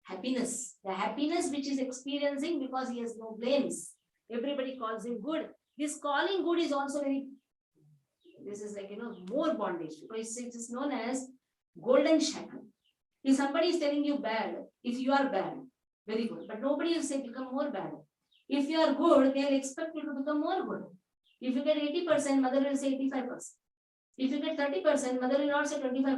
happiness. The happiness which is experiencing because he has no blames. Everybody calls him good. This calling good is also very, this is like, more bondage. Because it is known as golden shackle. If somebody is telling you bad, if you are bad, very good. But nobody will say become more bad. If you are good, they will expect you to become more good. If you get 80%, mother will say 85%. If you get 30%, mother will not say 25%.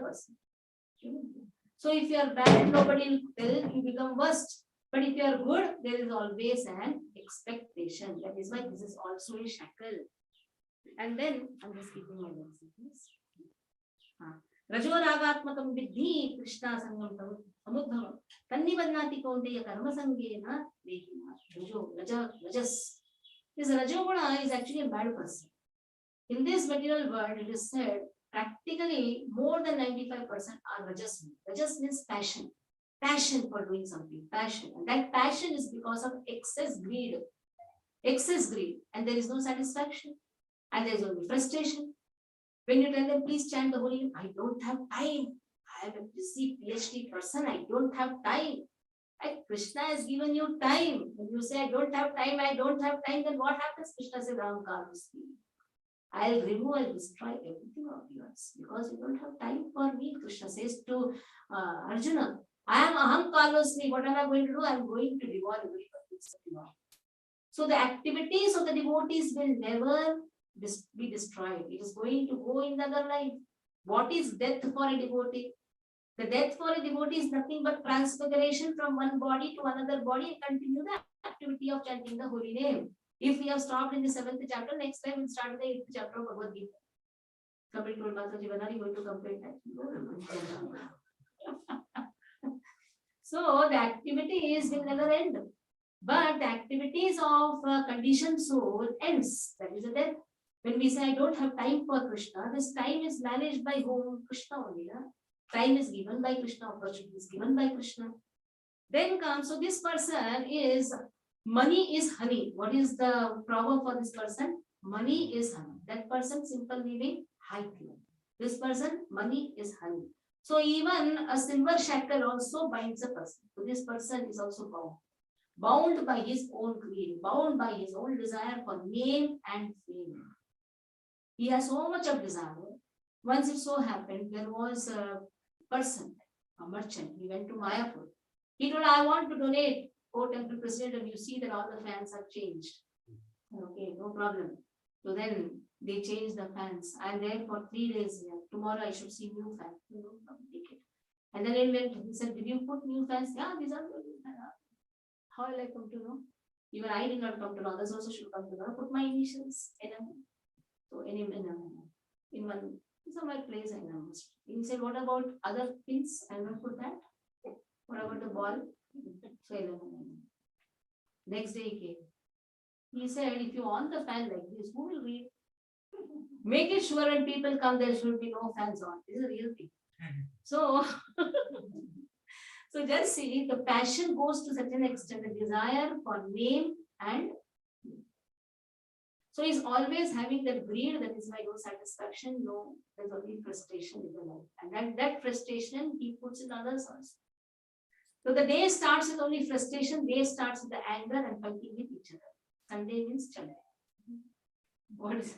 So if you are bad, nobody will tell you become worst. But if you are good, there is always an expectation. That is why this is also a shackle. And then, I'm just keeping my words. Rajoragatmakam vidhi Krishna sangam samudhavam tannibannati kaunteya karma sangena vehina. Rajas. This Rajoguna is actually a bad person. In this material world, it is said practically more than 95% are Rajas. Rajas means passion. Passion for doing something. Passion. And that passion is because of excess greed. Excess greed. And there is no satisfaction. And there is only frustration. When you tell them, please chant the holy name, I don't have time. I am a busy PhD person. I don't have time. And Krishna has given you time. When you say, I don't have time, then what happens? Krishna says, Ram Kaluski. I'll remove, I'll destroy everything of yours because you don't have time for me. Krishna says to Arjuna, I am aham kalosmi. What am I going to do? I am going to devour everybody. So the activities of the devotees will never be destroyed. It is going to go in the other life. What is death for a devotee? The death for a devotee is nothing but transfiguration from one body to another body and continue the activity of chanting the holy name. If we have stopped in the 7th chapter, next time we'll start the 8th chapter of Bhagavad Gita. Somebody told Mataji, when are you going to complete that? So the activities will never end. But the activities of conditioned soul ends. That is a death. When we say I don't have time for Krishna, this time is managed by whom? Krishna only. Time is given by Krishna, opportunity is given by Krishna. Then comes, so this person is, money is honey. What is the proverb for this person? Money is honey. That person, simple living, high claim. This person, money is honey. So even a silver shackle also binds a person. So this person is also bound. Bound by his own greed, bound by his own desire for name and fame. He has so much of desire. Once it so happened, there was a person, a merchant, he went to Mayapur. He told, I want to donate, oh temple president, and you see that all the fans have changed. Okay, no problem. So then they changed the fans. I'm there for 3 days here. Tomorrow I should see new fans. Take it. And then he said, did you put new fans? Yeah, these are the new fans. How will I come to know? Even I did not come to know. Others also should come to know. Put my initials. So in one somewhere place I know. He said, what about other pins? I will not put that. What about the ball? So next day he came. He said, if you want the fan like this, who will read? Make it sure when people come, there should be no fans on. This is a real thing. So so just see, the passion goes to such an extent, the desire for name and so he's always having that greed, that is why no satisfaction, no, there's only frustration in the life. And that frustration he puts in others also. So the day starts with only frustration, day starts with the anger and fighting with each other. Sunday means Chande. What is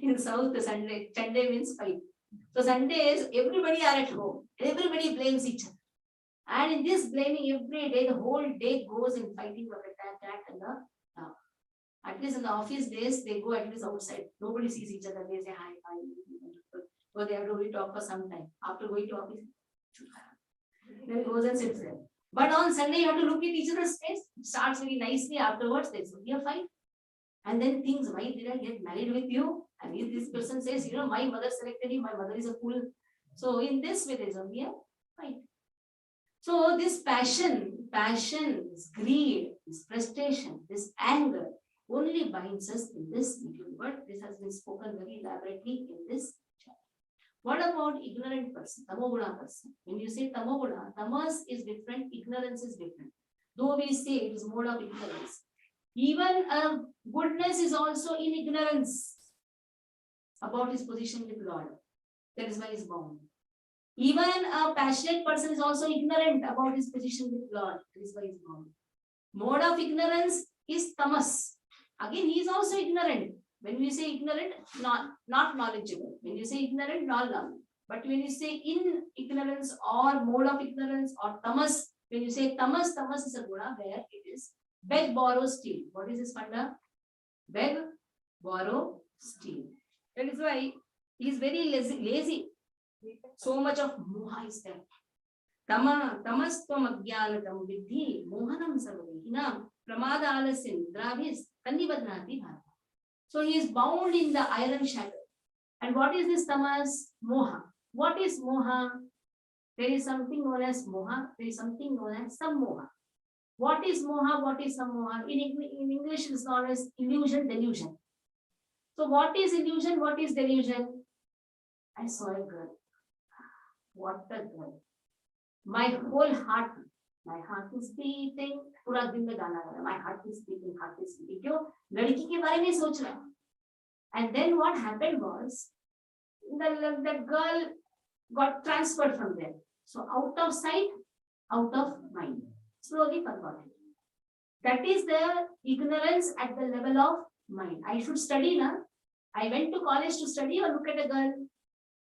in South, the Sunday, Chande means fight. So Sundays, everybody are at home, everybody blames each other. And in this blaming every day, the whole day goes in fighting of attack and the at least in the office days, they go at least outside. Nobody sees each other. They say hi, hi. Or they have to only talk for some time. After going to office, then goes and sits there. But on Sunday, you have to look at each other's face. It starts very nicely. Afterwards, there's only a fight. And then things, why did I get married with you? And if this person says, you know, my mother selected you, my mother is a fool. So in this way, there's only a fight. So this passion, this greed, this frustration, this anger only binds us in this medium. But this has been spoken very elaborately in this chapter. What about ignorant person, tamoguna person? When you say tamoguna, tamas is different, ignorance is different. Though we say it is mode of ignorance. Even goodness is also in ignorance about his position with Lord. That is why he is bound. Even a passionate person is also ignorant about his position with Lord. That is why he is bound. Mode of ignorance is tamas. Again, he is also ignorant. When we say ignorant, not knowledgeable. When you say ignorant, not knowledgeable. But when you say in ignorance or mode of ignorance or tamas, when you say tamas is a guna where it is beg, borrow, steal. What is this funda? Beg, borrow, steal. That is why he is very lazy. So much of moha is there. Tamas tvam agyanatam vidhi mohanam sarvadehinam pramada alasin dravis kannibadnati bharata. So he is bound in the iron shadow. And what is this tamas? Moha. What is moha? There is something known as moha. There is something known as sammoha. What is moha? What is sammoha? In English, it is known as illusion, delusion. So what is illusion? What is delusion? I saw a girl. What a girl. My whole heart is beating. पूरा दिन में गाना गा रहा. My heart is beating. क्यों? लड़की के बारे में सोच रहा. And then what happened was, the girl got transferred from there. So out of sight, out of mind. Slowly forgot it. That is the ignorance at the level of mind. I should study now. I went to college to study or look at a girl.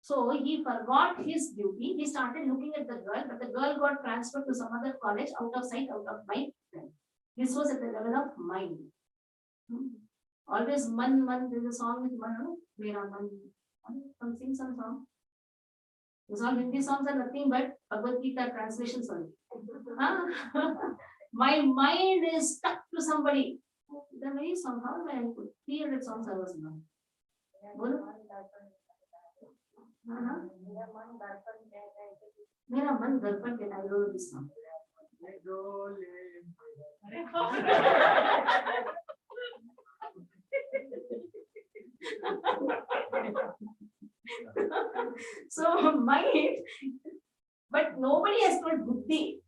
So he forgot his duty. He started looking at the girl, but the girl got transferred to some other college, out of sight, out of mind. This was at the level of mind. Always man, there's a song with man, no? Mera man. Sing some song. Those all Hindi songs are nothing but Bhagavad Gita translations only. My mind is stuck to somebody. The very song, how am I put 300 songs I was known. मेरा मन दर्पण के I don't know this song. So mind, but nobody has told buddhi.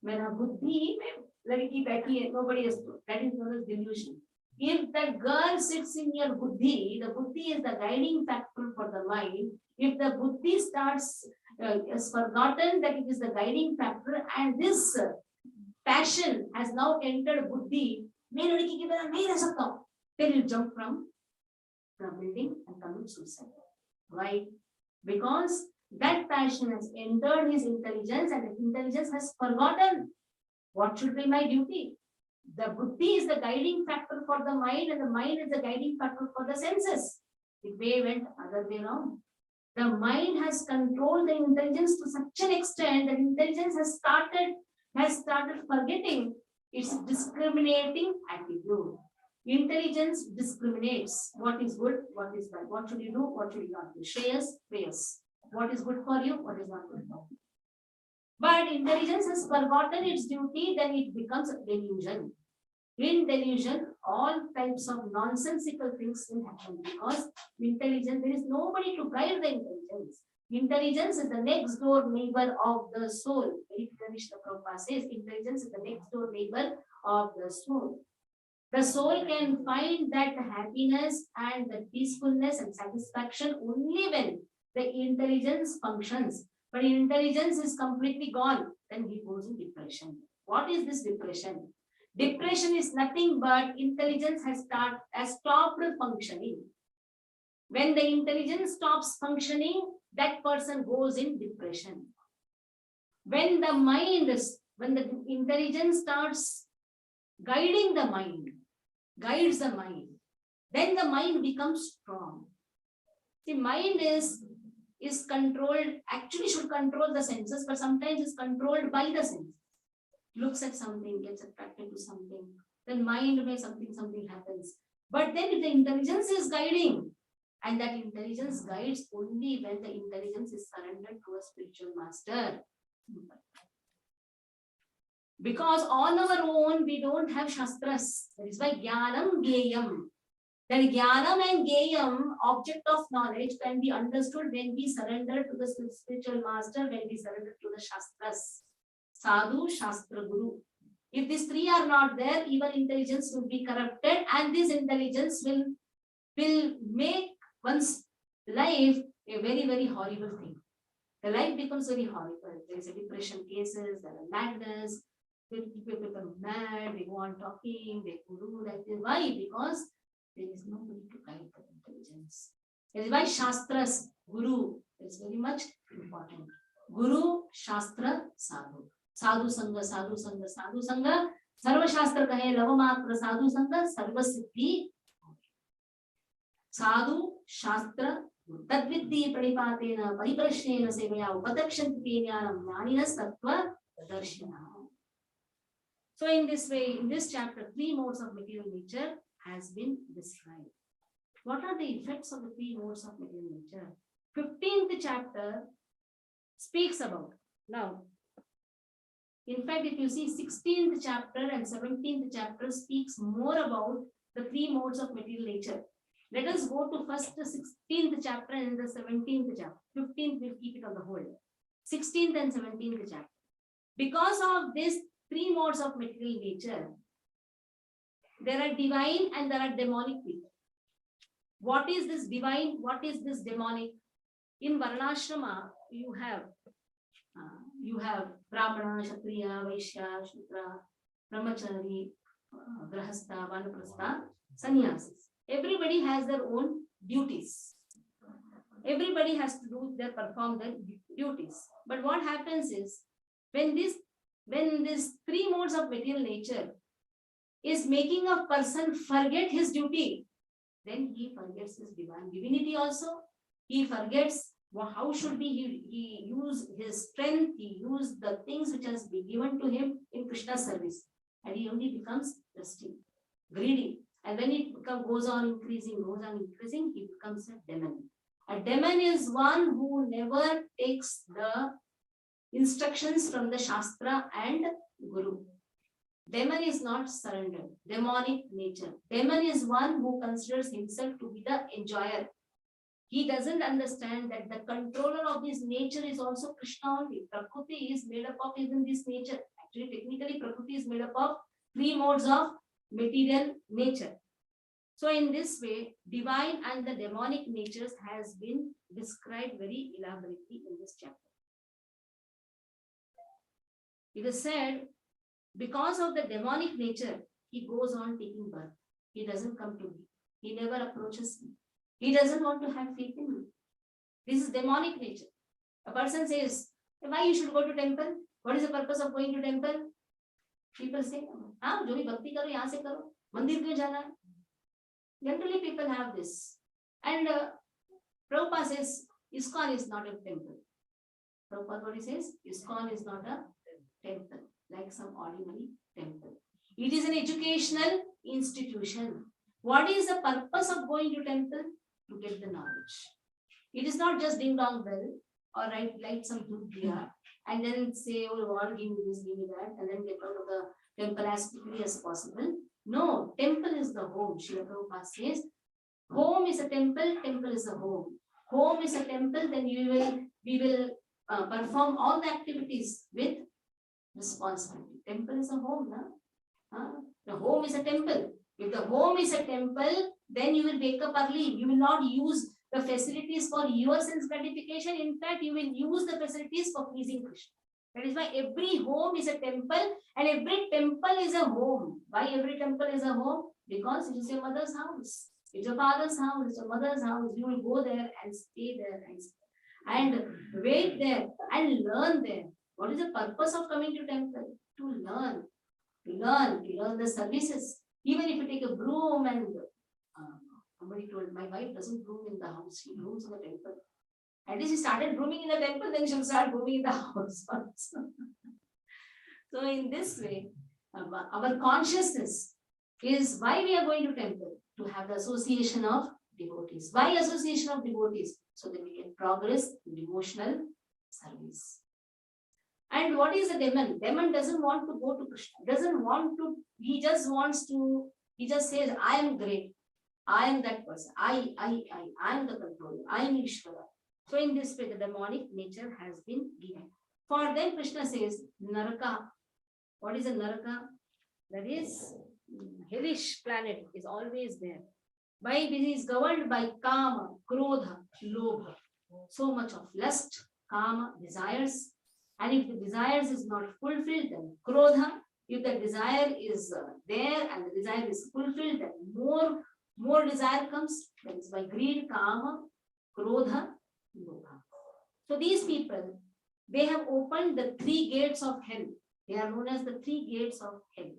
मेरा बुद्धि में लड़की बैठी है, nobody has told. That is known as delusion. If the girl sits in your buddhi, the buddhi is the guiding factor for the mind. If the buddhi starts is forgotten that it is the guiding factor, and this passion has now entered buddhi, मैं लड़की की तरह नहीं रह सकता हूँ. Then you jump from building and commit suicide. Why? Because that passion has entered his intelligence, and his intelligence has forgotten what should be my duty. The buddhi is the guiding factor for the mind, and the mind is the guiding factor for the senses. If they went other way around, the mind has controlled the intelligence to such an extent that intelligence has started forgetting its discriminating attitude. Intelligence discriminates what is good, what is bad, what should you do, what should you not do. Shreyas, prayas. What is good for you, what is not good for you. But intelligence has forgotten its duty, then it becomes a delusion. In delusion, all types of nonsensical things will happen because intelligence, there is nobody to guide the intelligence. Intelligence is the next door neighbor of the soul. Krishna Prabhupada says intelligence is the next door neighbor of the soul. The soul can find that happiness and the peacefulness and satisfaction only when the intelligence functions. But intelligence is completely gone, then he goes in depression. What is this depression? Depression is nothing but intelligence has stopped functioning. When the intelligence stops functioning, that person goes in depression. When the intelligence starts guiding the mind, guides the mind, then the mind becomes strong. The mind is controlled, actually should control the senses, but sometimes is controlled by the senses. Looks at something, gets attracted to something, then mind may something happens. But then if the intelligence is guiding, and that intelligence guides only when the intelligence is surrendered to a spiritual master. Because on our own, we don't have shastras. That is why Jnanam Geyam. That Jnanam and Geyam, object of knowledge, can be understood when we surrender to the spiritual master, when we surrender to the shastras. Sadhu, Shastra, Guru. If these three are not there, even intelligence will be corrupted, and this intelligence will make one's life a very, very horrible thing. The life becomes very horrible. There is a depression cases, there are madness, people become mad, they go on talking, they do like this. Why? Because there is nobody to guide the intelligence. That is why Shastras, Guru is very much important. Guru, Shastra, Sadhu. Sadhu Sangha, Sadhu Sangha, Sadhu Sangha. Sarva Shastra kahe lavamatra Sadhu Sangha, Sarva Siddhi. Sadhu, Shastra, Tadviddhi Pranipatena, Pariprashnena Sevaya, Upadakshanti Jnanam, Jnaninas Tattva Darshina. So in this way, in this chapter, 3 modes of material nature has been described. What are the effects of the 3 modes of material nature? 15th chapter speaks about. Now, in fact, if you see 16th chapter and 17th chapter speaks more about the 3 modes of material nature. Let us go to first the 16th chapter and the 17th chapter. 15th we'll keep it on the hold. 16th and 17th chapter. Because of these 3 modes of material nature, there are divine and there are demonic people. What is this divine? What is this demonic? In Varnashrama, you have Brahmana, Kshatriya, Vaishya, Shudra, Brahmachari, Grahastha, Vanaprastha, Sannyasis. Everybody has their own duties. Everybody has to perform their duties. But what happens is, when this three modes of material nature is making a person forget his duty, then he forgets his divinity also. He forgets how should he use his strength, he use the things which has been given to him in Krishna's service, and he only becomes thirsty, greedy. And when it goes on increasing, he becomes a demon. A demon is one who never takes the instructions from the Shastra and Guru. Demon is not surrendered. Demonic nature. Demon is one who considers himself to be the enjoyer. He doesn't understand that the controller of this nature is also Krishna only. Prakriti is made up of even this nature. Actually, technically, Prakriti is made up of three modes of material nature. So in this way, divine and the demonic natures has been described very elaborately in this chapter. It is said, because of the demonic nature, he goes on taking birth. He doesn't come to me. He never approaches me. He doesn't want to have faith in me. This is demonic nature. A person says, why you should go to temple? What is the purpose of going to temple? People say, हाँ जो भी भक्ति करो यहाँ से करो, मंदिर क्यों जाना है? Generally people have this. And Prabhupada says, ISKCON is not a temple. Prabhupada what he says, ISKCON is not a temple, like some ordinary temple. It is an educational institution. What is the purpose of going to temple? To get the knowledge. It is not just ding dong bell or light some good diya and then say, oh Lord, give me this, give me that, and then get out of the temple as quickly as possible. No, temple is the home. Srila Prabhupada says, home is a temple, temple is a home. Home is a temple, then we will perform all the activities with responsibility. Temple is a home, na? The home is a temple. If the home is a temple, then you will wake up early. You will not use the facilities for your sense gratification. In fact, you will use the facilities for pleasing Krishna. That is why every home is a temple and every temple is a home. Why every temple is a home? Because it is your mother's house. It's your father's house, it's your mother's house. You will go there and stay there and wait there and learn there. What is the purpose of coming to temple? To learn the services. Even if you take a broom and somebody told, my wife doesn't broom in the house, she brooms in the temple. At least she started brooming in the temple, then she'll start brooming in the house also. So in this way, our consciousness is why we are going to temple, to have the association of devotees. Why association of devotees? So that we can progress in devotional service. And what is a demon? Demon doesn't want to go to Krishna. Doesn't want to. He just wants to. He just says, "I am great. I am that person. I am the controller. I am Ishvara." So in this way, the demonic nature has been given. For them, Krishna says, Naraka. What is a Naraka? That is hellish planet is always there. By this is governed by Kama, Krodha, Lobha. So much of lust, Kama, desires. And if the desires is not fulfilled, then Krodha. If the desire is there and the desire is fulfilled, then more desire comes. That is by greed, Kama, Krodha, Lobha. So these people, they have opened the three gates of hell. They are known as the three gates of hell.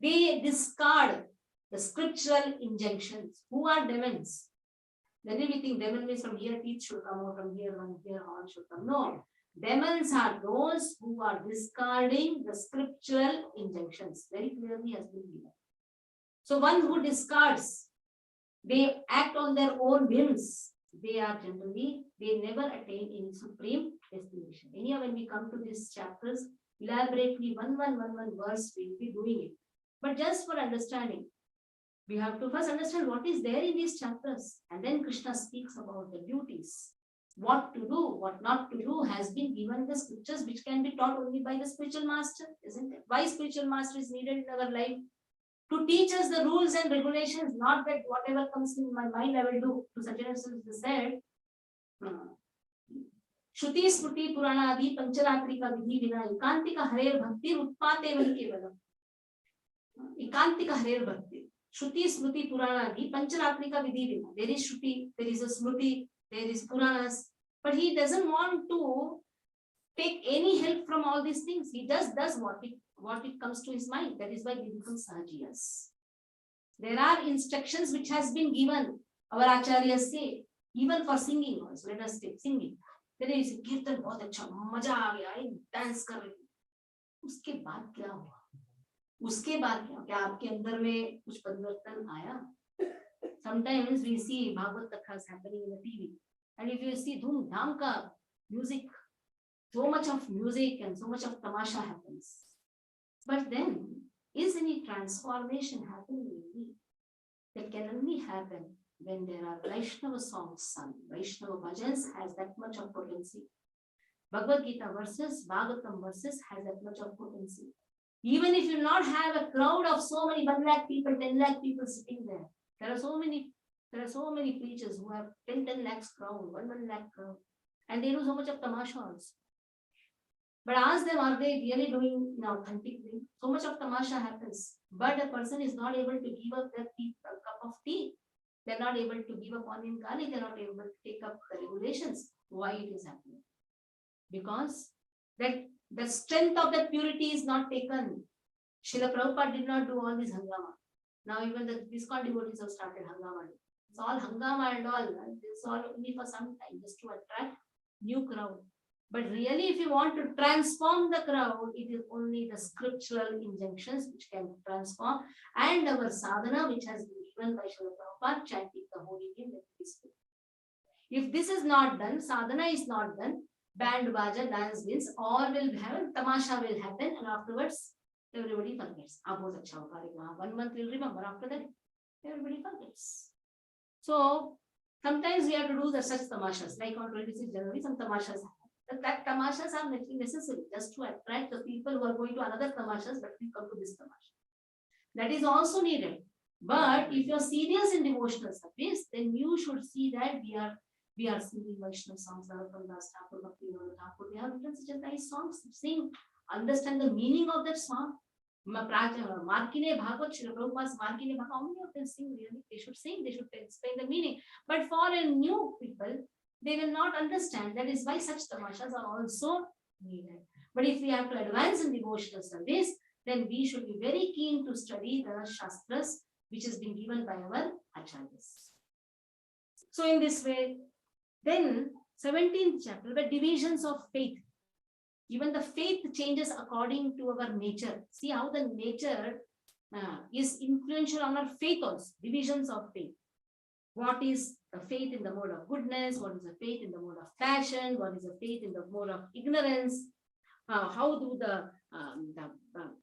They discard the scriptural injunctions. Who are demons? Then we think demon means from here teeth should come out, from here horn should come. No. Demons are those who are discarding the scriptural injunctions. Very clearly has been given. So one who discards, they act on their own whims. They never attain any supreme destination. Anyhow, when we come to these chapters, elaborately one verse, we will be doing it. But just for understanding, we have to first understand what is there in these chapters. And then Krishna speaks about the duties. What to do, what not to do has been given in the scriptures, which can be taught only by the spiritual master, isn't it? Why spiritual master is needed in our life? To teach us the rules and regulations, not that whatever comes in my mind I will do. To such as is said, Shruti Smruti Purana Adi Pancharatrika Vidhi Vina Ekantika Harer Bhakti Utpate Vahi Kevalam. Ekantika Harer Bhakti. Shruti, Smriti, Purana, the Pancharatrika Vidhi. There is Shruti, there is a Smriti, there is Puranas, but he doesn't want to take any help from all these things. He just does what it comes to his mind. That is why they become Sahajiyas. There are instructions which has been given. Our acharyas say, even for singing also, let us take singing. There is kirtan बहुत अच्छा, मजा आ गया, एक dance कर रही हूँ. उसके बाद क्या हुआ? उसके बाद क्या? क्या आपके अंदर में कुछ परिवर्तन आया? Sometimes we see Bhagavad Kathas happening in the TV, and if you see धूम धाम का music, so much of music and so much of tamasha happens. But then, is any transformation happening in me? That can only happen when there are Vaishnava songs sung. Vaishnava bhajans has that much of potency. Bhagavad Gita verses, Bhagavatam verses has that much of potency. Even if you not have a crowd of so many 1 lakh people, 10 lakh people sitting there, there are so many preachers who have 10 lakhs crowd, 1 lakh crowd, and they do so much of tamasha also. But ask them, are they really doing an authentic thing? So much of tamasha happens, but a person is not able to give up their cup of tea. They're not able to give up on Kali. They're not able to take up the regulations. Why it is happening? Because that the strength of that purity is not taken. Srila Prabhupada did not do all this hangama. Now even the ISKCON devotees have started hangama. It's all hangama and all. It's all only for some time, just to attract new crowd. But really, if you want to transform the crowd, it is only the scriptural injunctions which can transform, and our sadhana, which has been given by Srila Prabhupada, chanting the holy name, that is good. If this is not done, sadhana is not done, band, baja, dance wins, all will happen, tamasha will happen, and afterwards, everybody forgets. 1 month will remember, after that, everybody forgets. So, sometimes we have to do the such tamashas, like on 26th January, some tamashas happen. That tamashas are necessary just to attract the people who are going to another tamashas, but we come to this tamasha. That is also needed. But if you're serious in devotional service, then you should see that we are singing Vaishnava songs, Narottam-das Thakur, Bhakti-Vinod Thakur. They have written such a nice songs. Sing, understand the meaning of that song. Markine Bhagavad, Srila Prabhupada's Markine Bhagavad, how many of them sing really? They should sing, they should explain the meaning. But for a new people, they will not understand. That is why such tamashas are also needed. But if we have to advance in devotional service, then we should be very keen to study the Shastras, which has been given by our Acharyas. So in this way, then 17th chapter, the divisions of faith. Even the faith changes according to our nature. See how the nature is influential on our faith also. Divisions of faith. What is the faith in the mode of goodness? What is the faith in the mode of passion? What is the faith in the mode of ignorance? How do the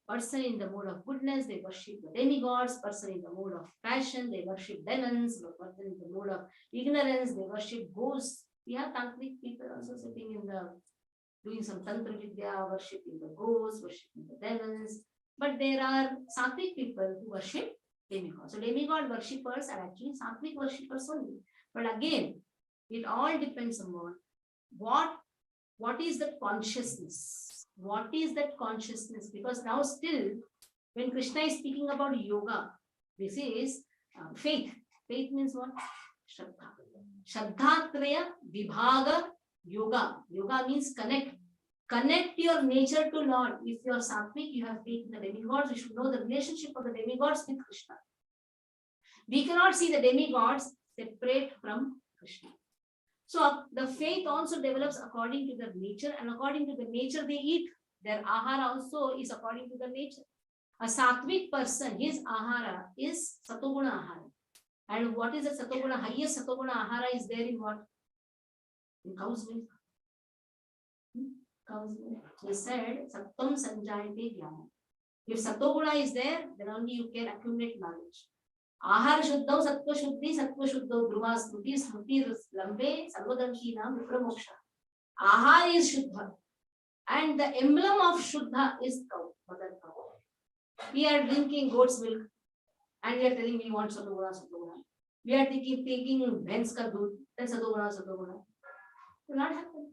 person in the mode of goodness, they worship the demigods. Person in the mode of passion, they worship demons. The person in the mode of ignorance, they worship ghosts. We have tantric people also sitting in the doing some tantra vidya, worshipping the ghosts, worshipping the demons. But there are sattvic people who worship demigods. So demigod worshippers are actually sattvic worshippers only. But again, it all depends on what is that consciousness? What is that consciousness? Because now still, when Krishna is speaking about yoga, this is faith. Faith means what? Shraddha. Shraddhatraya vibhaga yoga. Yoga means connect. Connect your nature to Lord. If you are sattvic, you have faith in the demigods, you should know the relationship of the demigods with Krishna. We cannot see the demigods separate from Krishna. So the faith also develops according to their nature, and according to the nature they eat. Their ahara also is according to the nature. A sattvic person, his ahara is satoguna ahara. And what is the satoguna? Highest satoguna ahara is there in what? In cow's milk. Cow's milk. He said, Sattam Sanjayate Jnana. If satoguna is there, then only you can accumulate knowledge. Ahara Shuddhav Sattva Shuddhav Dhruva Smruti Smruti Lambe Sarvadamshina Vipramoksha. Ahara is Shuddha. And the emblem of Shuddha is cow, mother cow. We are drinking goat's milk and we are telling we want Satoguna. We are taking bhen's ka doodh, then Satoguna. It will not happen.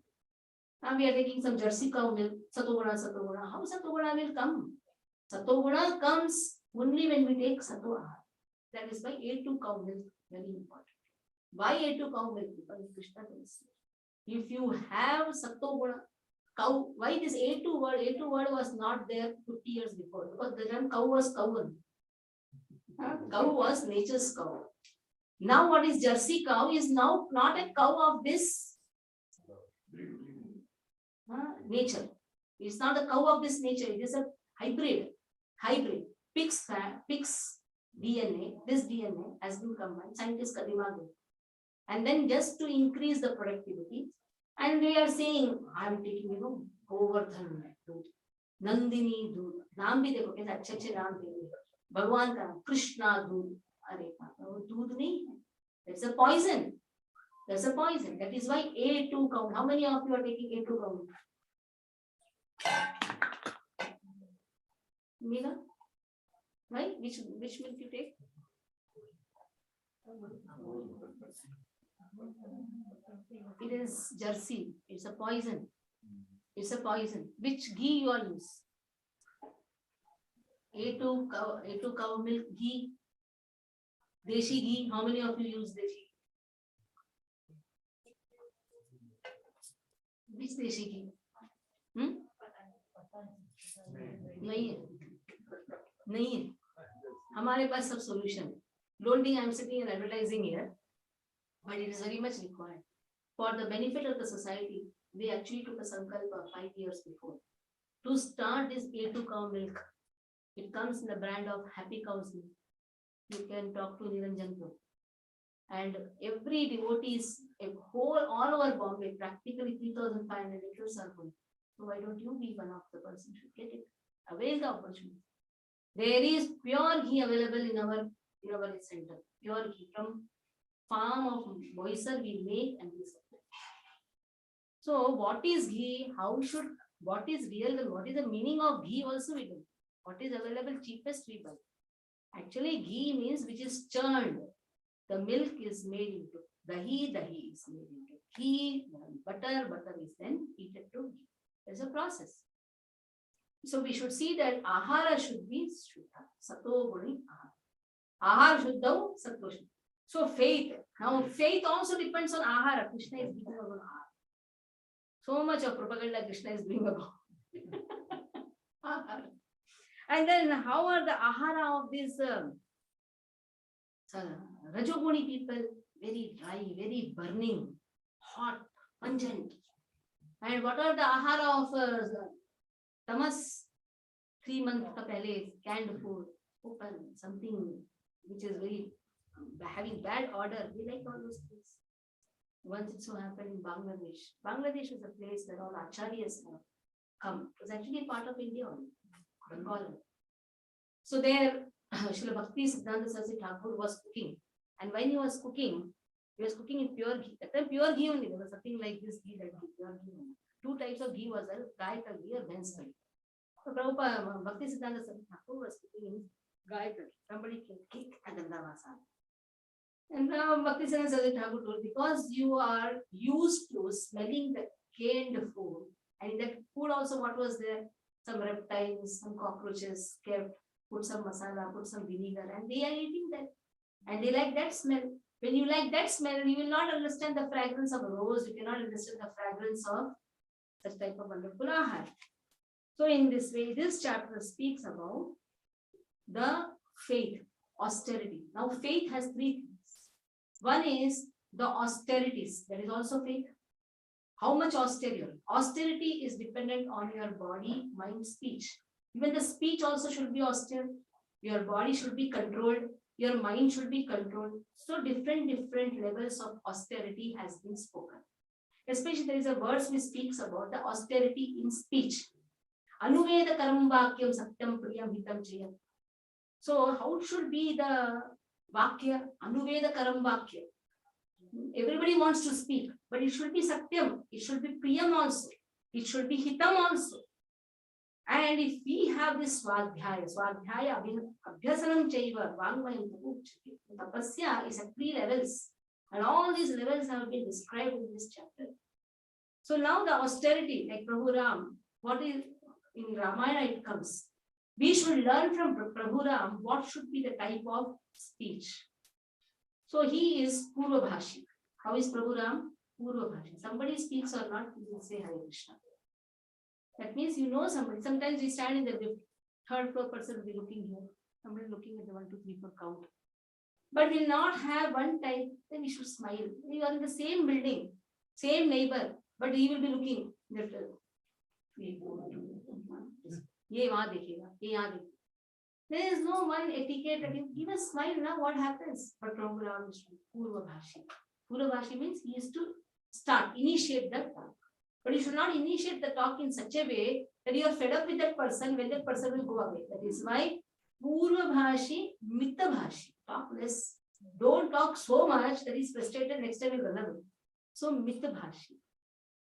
Now we are taking some Jersey cow milk, Satoguna. How Satoguna will come? Satoguna comes only when we take Sattva. That is why A2 cow milk very important. Why A2 cow milk? Because Krishna tells you. If you have Sattva Guna, cow, why this A2 word? A2 word was not there 50 years before. Because the time cow was cow. Cow was nature's cow. Now what is Jersey cow is now not a cow of this nature. It's not a cow of this nature. It is a hybrid. Pig's DNA, this DNA has been combined. Scientists ka dimag hai. And then just to increase the productivity, and we are saying, I am taking, Govardhan दूध, Nandini दूध, नाम भी देखो कैसे अच्छे नाम देंगे. भगवान का कृष्णा दूध, अरे वो दूध नहीं है. That's a poison. That's a poison. That is why A2 cow. How many of you are taking A2 cow? Meena? Right? Which milk you take? It is Jersey. It's a poison. It's a poison. Which ghee you all use? A2 cow milk ghee. Deshi ghee. How many of you use deshi? Which deshi ghee? नहीं है, नहीं है. हमारे पास सब solution. Don't think I am sitting and advertising here, but it is very much required for the benefit of the society. They actually took a sankalpa 5 years before to start this A2 cow milk. It comes in the brand of Happy Cows Milk. You can talk to Niranjan Bro. And every devotee is all over Bombay, practically 3,500 liters are going. So why don't you be one of the person should get it? Avail the opportunity. There is pure ghee available in our center. Pure ghee from farm of Boisar we make and we supply. So what is ghee? What is real and what is the meaning of ghee also we do. What is available cheapest we buy. Actually ghee means which is churned. The milk is made into dahi is made into ghee, butter is then heated to ghee. There's a process. So we should see that ahara should be shuddha. Sato guni ahara. Ahara shuddha, sato shuddha. So faith. Now faith also depends on ahara. Krishna is giving about ahara. So much of propaganda Krishna is doing about ahara. And then how are the ahara of these Rajoguni people? Very dry, very burning, hot, pungent. And what are the ahara of tamas? 3 months ka pehle, canned food, open, something which is very having bad odor. We like all those things. Once it so happened in Bangladesh. Bangladesh is a place where all acharyas have come. It was actually part of India only, Bengal. So there, Srila Bhakti Siddhanta Saraswati Thakur was cooking. And when he was cooking in pure ghee. That time pure ghee only. There was something like this ghee, that ghee, pure ghee only. 2 types of ghee was there, Gayakar ghee or Ben's ghee. So Prabhupada, Bhakti Siddhanta Saraswati Thakur was cooking in Gayakar. Somebody can kick and then and now Bhakti Siddhanta Saraswati Thakur told, because you are used to smelling the canned food, and in that food also what was there? Some reptiles, some cockroaches kept, put some masala, put some vinegar, and they are eating that. And they like that smell. When you like that smell, you will not understand the fragrance of a rose, you cannot understand the fragrance of such type of wonderful ahar. So in this way, this chapter speaks about the faith, austerity. Now faith has 3 things. One is the austerities, that is also faith. How much austerity? Austerity is dependent on your body, mind, speech. Even the speech also should be austere. Your body should be controlled. Your mind should be controlled. So different levels of austerity has been spoken. Especially there is a verse which speaks about the austerity in speech. Anuveda karam vakyam satyam priyam hitam chayam. So how should be the vakya? Anuveda karam vakya. Everybody wants to speak, but it should be satyam. It should be priyam also. It should be hitam also. And if we have this swadhyaya abhyasanam chaiva vangmayam tapuchati, tapasya is at 3 levels, and all these levels have been described in this chapter. So now the austerity, like Prabhu Ram, what is in Ramayana it comes. We should learn from Prabhu Ram what should be the type of speech. So he is Purva Bhashi. How is Prabhu Ram? Purva Bhashi. Somebody speaks or not, you will say Hare Krishna. That means you know somebody. Sometimes we stand in the lift, third floor person will be looking here, somebody looking at the 1, 2, 3, 4 count. But will not have one type, then we should smile. We are in the same building, same neighbor, but he will be looking left. ये वहाँ देखेगा, ये यहाँ देखेगा. There is no one etiquette that you give a smile now. What happens? But Prabhu Ram is Purva Bhashi. Purva Bhashi means he is to start, initiate the talk. But you should not initiate the talk in such a way that you are fed up with that person when that person will go away. That is why Purva Bhashi, Mitta Bhashi. Talk less. Don't talk so much that he is frustrated, next time will run away. So Mitta Bhashi.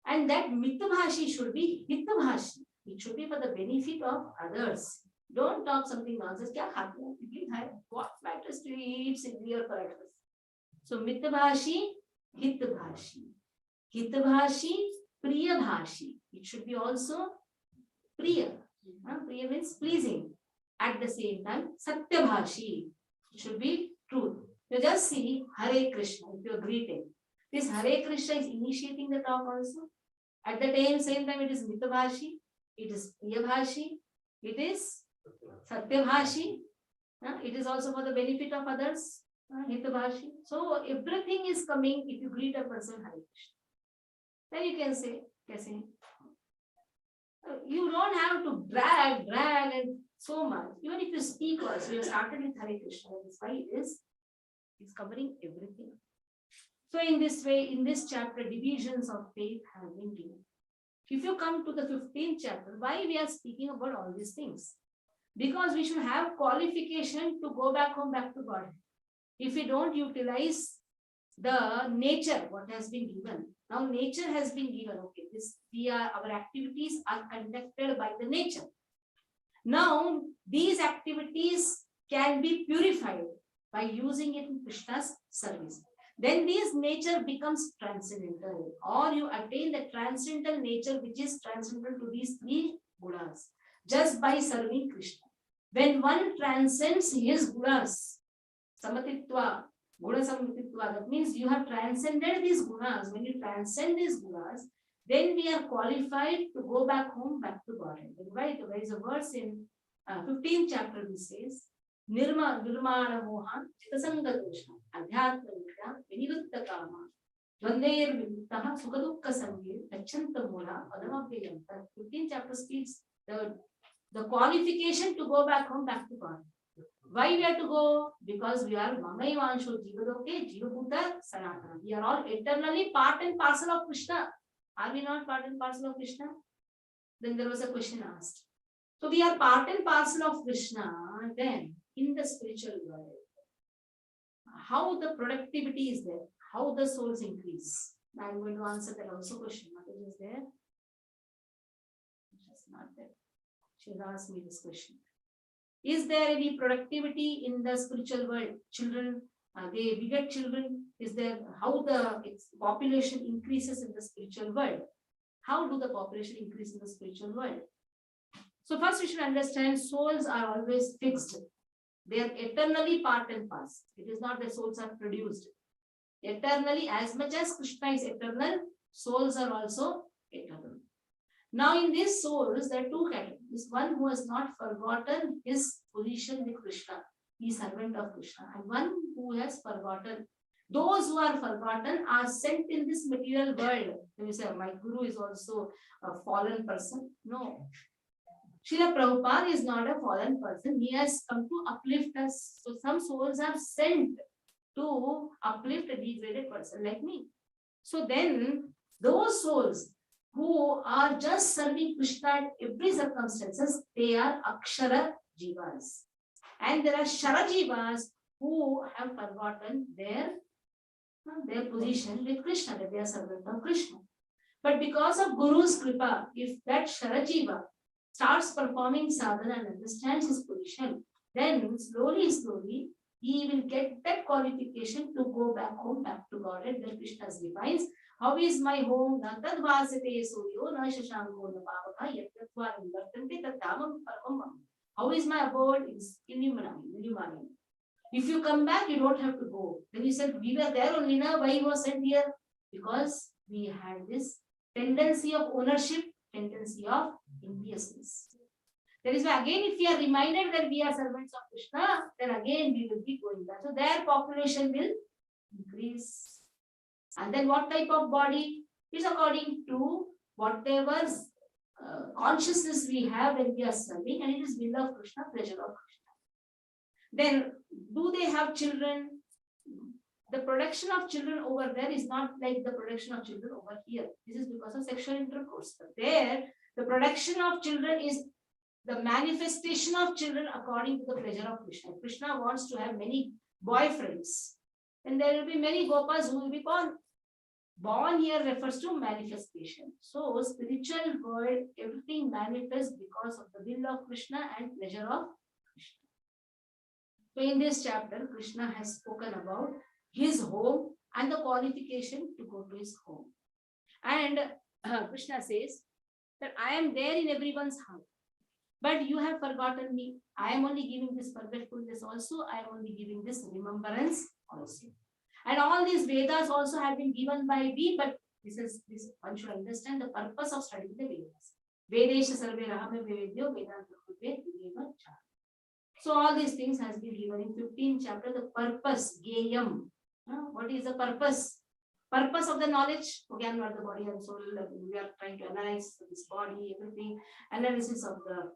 And that Mitta Bhashi should be Hitta Bhashi. It should be for the benefit of others. Don't talk something nonsense. Kya khate hain? What matters to you? It's in your character. So Mitta Bhashi, Hitta Bhashi. Hitta Bhashi, Priya Bhashi. It should be also Priya. Priya means pleasing. At the same time, Satya Bhashi. It should be truth. You just see Hare Krishna if you are greeting. This Hare Krishna is initiating the talk also. At the same time, it is Mitta Bhashi, it is Priya Bhashi, it is Satya Bhashi. It is also for the benefit of others. Hitta Bhashi. So everything is coming if you greet a person Hare Krishna. Then you can say, kaise? You don't have to drag and so much. Even if you speak also, you have started with Hare Krishna. That's why it is covering everything. So in this way, in this chapter, divisions of faith have been given. If you come to the 15th chapter, why we are speaking about all these things? Because we should have qualification to go back home, back to God. If we don't utilize the nature, what has been given. Now nature has been given. Okay, our activities are conducted by the nature. Now these activities can be purified by using it in Krishna's service. Then this nature becomes transcendental, or you attain the transcendental nature which is transcendental to these 3 gunas just by serving Krishna. When one transcends his gunas, samatitva, guna samatitva, that means you have transcended these gunas. When you transcend these gunas, then we are qualified to go back home, back to God. Right? There is a verse in 15th chapter which says, Nirmana Mohan, Chitasanga Dosha, Adhyatma Nikya, Vinivutta Kama, Dvandeir Vimuttaha, Sukadukka Sange, Achanta Mula, Adamabhyayanta. 15th chapter speaks the qualification to go back home, back to God. Why we have to go? Because we are Mamaivansho Jivadoke, Jivabhuta, Sanatana. We are all eternally part and parcel of Krishna. Are we not part and parcel of Krishna? Then there was a question asked. So we are part and parcel of Krishna. Then in the spiritual world, how the productivity is there, how the souls increase. I am going to answer that also question. What is there? It's not there. She has asked me this question. Is there any productivity in the spiritual world? Children, they beget children. Is there how the population increases in the spiritual world? How do the population increase in the spiritual world? So first we should understand souls are always fixed. They are eternally part and parcel. It is not that souls are produced. Eternally, as much as Krishna is eternal, souls are also eternal. Now in these souls, there are 2 categories. One who has not forgotten his position with Krishna. He is servant of Krishna. And one who has forgotten. Those who are forgotten are sent in this material world. You say, my guru is also a fallen person. No. Srila Prabhupada is not a fallen person. He has come to uplift us. So some souls are sent to uplift a degraded person like me. So then those souls who are just serving Krishna at every circumstances, they are Akshara Jivas. And there are Shara Jivas who have forgotten their position with Krishna, that they are servant of Krishna. But because of Guru's Kripa, if that Shara Jiva starts performing sadhana and understands his position, then slowly he will get that qualification to go back home, back to God. And then Krishna defines, how is my home? Na tad vasate suryo na shashanko na pavaka yatatva nivartante tad dhamam paramam. How is my abode? It's illuminating. If you come back, you don't have to go. Then he said, we were there only now. Why you were sent here? Because we had this tendency of ownership, tendency of enviousness. That is why again, if we are reminded that we are servants of Krishna, then again we will be going back. So their population will increase. And then what type of body? Is according to whatever consciousness we have when we are serving, and it is will of Krishna, pleasure of Krishna. Then, do they have children? The production of children over there is not like the production of children over here. This is because of sexual intercourse. But there, the production of children is the manifestation of children according to the pleasure of Krishna. If Krishna wants to have many boyfriends, then there will be many gopas who will be born. Born here refers to manifestation. So, spiritual world, everything manifests because of the will of Krishna and pleasure of Krishna. So, in this chapter, Krishna has spoken about his home and the qualification to go to his home. And Krishna says that I am there in everyone's heart, but you have forgotten me. I am only giving this forgetfulness also. I am only giving this remembrance also. And all these Vedas also have been given by me, but this one should understand the purpose of studying the Vedas. Vedesha sarve rahame vedyo vedanta kudve videva cha. So all these things has been given in 15th chapter, the purpose, Geyam. What is the purpose? Purpose of the knowledge, again, what the body and soul, we are trying to analyze this body, everything, analysis of the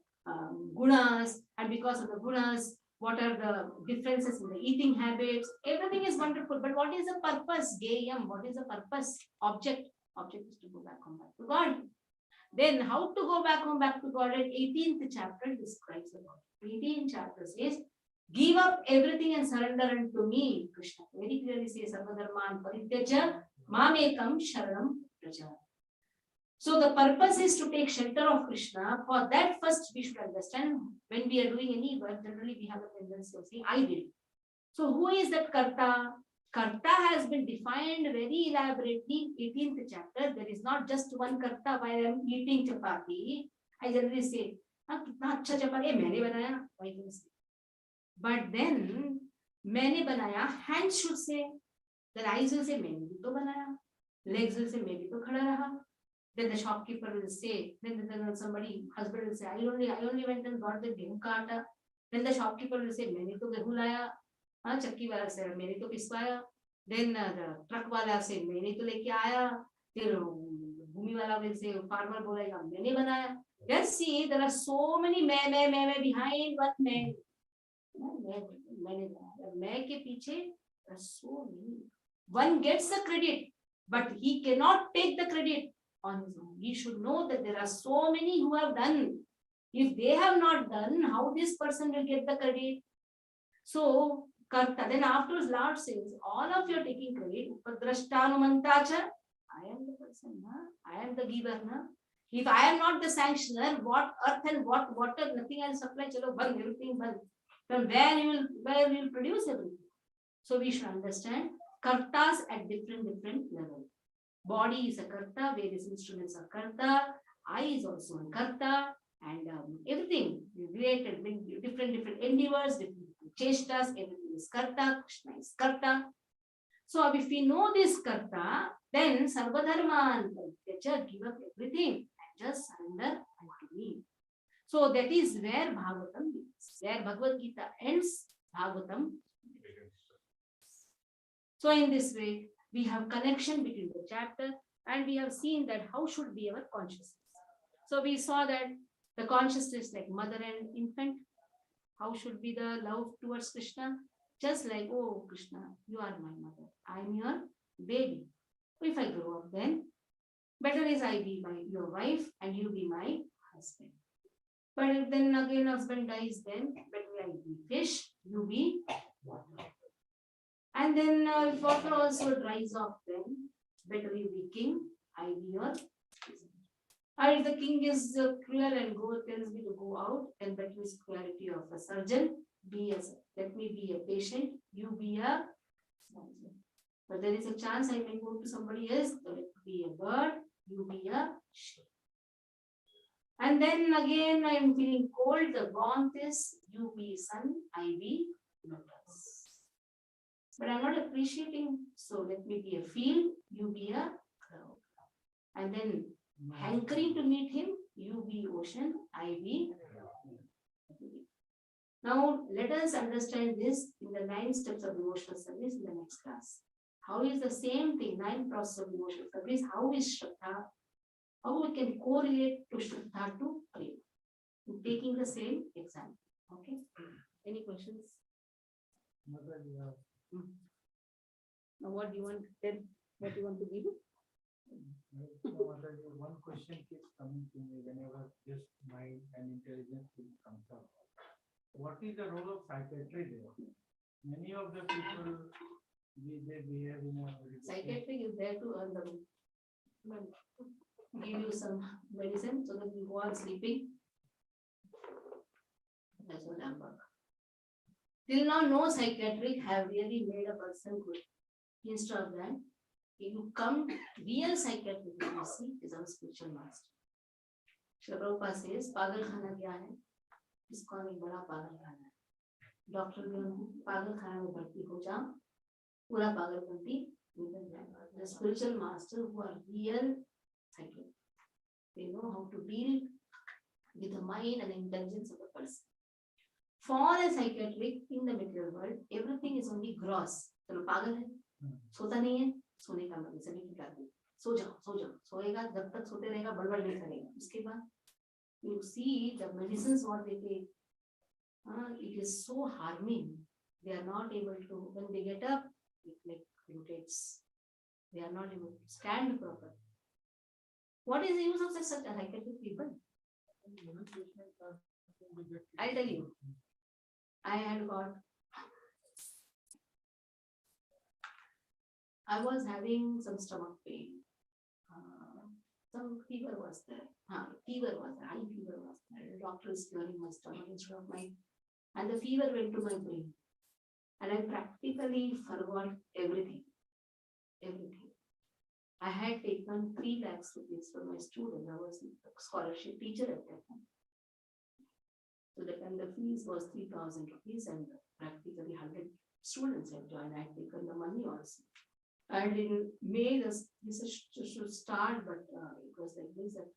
gunas, and because of the gunas, what are the differences in the eating habits, everything is wonderful, but what is the purpose? Geyam, what is the purpose? Object is to go back home, back to God. Then how to go back home, back to God? At 18th chapter describes the God. 18th chapter says, give up everything and surrender unto me. Krishna very clearly says, Sarvadharman parityaja mamekam sharanam praja. So the purpose is to take shelter of Krishna. For that, first we should understand, when we are doing any work, generally we have a tendency of saying, I did. So who is that Karta? Karta has been defined very elaborately in 18th chapter. There is not just one Karta. While I am eating chapati, I generally say, kitna acha chapati, maine banaya. Why do you say? But then, maine banaya, hands should say, then eyes will say, maine bhi to banaya. Legs will say, main bhi to khada raha. Then the shopkeeper will say, then somebody, husband will say, I only went and got the gehu ka aata. Then the shopkeeper will say, maine to gehu laya. Chakki wala say, maine to piswaya. Then the truck wala say, maine to leke aaya. Then bhumi wala will say, farmer bolega, maine banaya. Just see, there are so many main behind what main. Main ke piche, there are so many. One gets the credit, but he cannot take the credit on his own. He should know that there are so many who have done. If they have not done, how this person will get the credit? So, Karta, then afterwards, Lord says, all of you are taking credit. Upadrashtanumantacha, I am the person, I am the giver. If I am not the sanctioner, what earth and what water, nothing else supply, chalo, burn, everything burn. From where you will produce everything. So we should understand Kartas at different levels. Body is a Karta, various instruments are Karta, eye is also a Karta, and everything related, different endeavors, different chestas, everything is Karta, Krishna is Karta. So if we know this Karta, then Sarvadharman, give up everything and just surrender unto me. So that is where Bhagavatam begins. Where Bhagavad Gita ends, Bhagavatam begins. So in this way, we have connection between the chapter, and we have seen that how should be our consciousness. So we saw that the consciousness like mother and infant, how should be the love towards Krishna? Just like, oh Krishna, you are my mother, I am your baby. If I grow up, then better is I be your wife and you be my husband. But if then again husband dies, then better I be fish, you be water. And then if water also dries off, then better you be king, I be your prisoner. And if the king is cruel and tells me to go out, then better is cruelty of a surgeon. Let me be a patient, you be a surgeon. But there is a chance I may go to somebody else, let me be a bird, you be a sheep. And then again, I am feeling cold. The warmth is you be sun, I be lotus. But I'm not appreciating, so let me be a field, you be a cloud. And then hankering to meet him, you be ocean, I be. Now, let us understand this in the 9 steps of devotional service in the next class. How is the same thing, 9 process of devotional service, how is Shraddha, how we can correlate to Shraddha to prayer. Taking the same example. Okay? Any questions? Now, what do you want to tell? What you want to give? One question keeps coming to me whenever this mind and intelligence comes up. What is the role of psychiatry there? Many of the people, they behave in a Psychiatric is there to earn the money. Give you some medicine so that you go on sleeping. That's what I'm about. Till now, no psychiatric have really made a person good. Instead of that, if you come, real psychiatric you see is our spiritual master. Srila Prabhupada says, पागल खाना क्या है? इसको एक बड़ा पागल खाना है. डॉक्टर भी उनको पागल खाना में भर्ती हो जाओ, पूरा पागलपंती निकल जाएगा. The spiritual master who are real psychiatric, they know how to deal with the mind and the intelligence of the person. For a psychiatric in the material world, everything is only gross. चलो पागल है, सोता नहीं है, सोने का मतलब सभी की करती, सो जाओ, सोएगा जब तक सोते रहेगा बड़बड़ नहीं करेगा. उसके बाद you see the medicines what they take, it is so harming. They are not able to, when they get up, it like irritates. They are not able to stand properly. What is the use of such a psychiatric people? I'll tell you. I was having some stomach pain. Some fever was there. High fever was there. The doctor is clearing my stomach instead of my, and the fever went to my brain. And I practically forgot everything. I had taken 3 lakhs rupees for my student. I was a scholarship teacher at that time. So the time the fees was 3,000 rupees and practically 100 students had joined. I had taken the money also. And in May, this should start, but it was like this that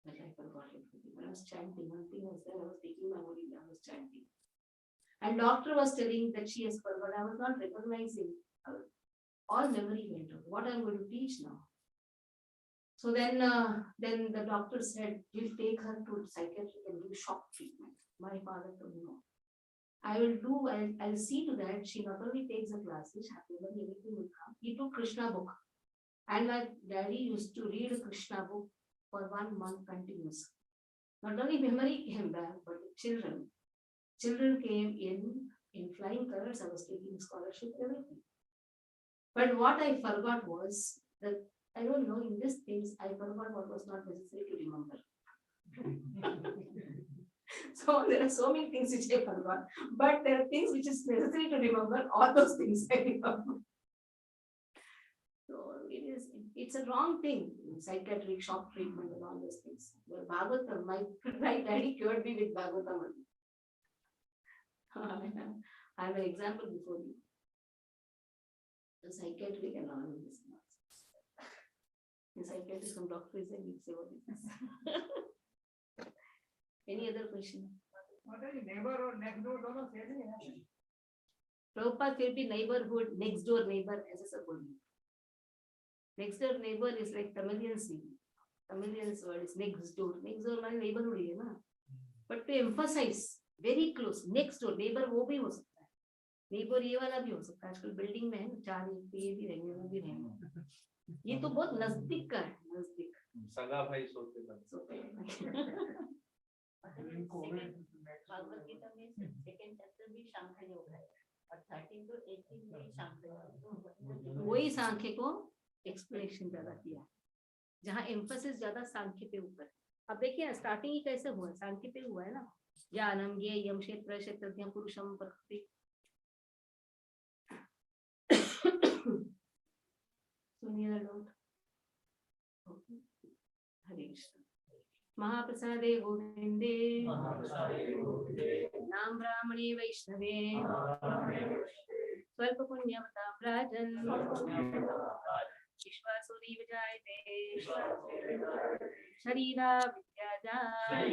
I forgot everything. But I was chanting. One thing was there, I was taking my money, I was chanting. And doctor was telling that she has forgot. I was not recognizing. All memory went out. What I'm going to teach now. So then the doctor said, we'll take her to psychiatric and give shock treatment. My father told me, no. I'll see to that she not only takes the classes, everything will come. He took Krishna book. And my daddy used to read Krishna book for 1 month continuously. Not only memory came back, but children. Children came in flying colors. I was taking scholarship, everything. But what I forgot was that, I don't know, in these things, I forgot what was not necessary to remember. So there are so many things which I forgot, but there are things which is necessary to remember, all those things I remember. So it's a wrong thing, psychiatric shock treatment and all those things. But Bhagavatam, my daddy cured me with Bhagavatam. I have an example before you. The psychiatric and all of this. The psychiatrist from doctor is saying, say what is this? Any other question? neighbor or next door दोनों same ही है. Prabhupada फिर भी neighborhood, next door neighbor ऐसे सब बोलिए. Next door neighbor is like Tamilians. Tamilians word is next door. Next door वाले neighborhood ही है ना. But to emphasize, very close, next door neighbor वो भी हो सकता है. Neighbor ये वाला भी हो सकता है. आजकल building में है, 4 ये भी रहेंगे, वो भी रहेंगे. ये तो बहुत नजदीक का है, नजदीक. सगा भाई सोते भागवत गीता में सेकंड चैप्टर भी सांख्य योग है और 13 to 18 में सांख्य योग. वही सांख्य को एक्सप्लेनेशन ज्यादा किया, जहाँ एम्फसिस ज्यादा सांख्य पे ऊपर. अब देखिए स्टार्टिंग ही कैसे हुआ, सांख्य पे हुआ है ना. ज्ञानम ज्ञेयम क्षेत्र क्षेत्रज्ञ पुरुषम प्रकृति. So any other doubt? Okay. Hare Krishna. महाप्रसादे गोविन्दे नाम ब्राह्मणे वैष्णवे स्वल्प पुण्यवतां राजन् विश्वासो दैव जायते शरीरा विद्याजा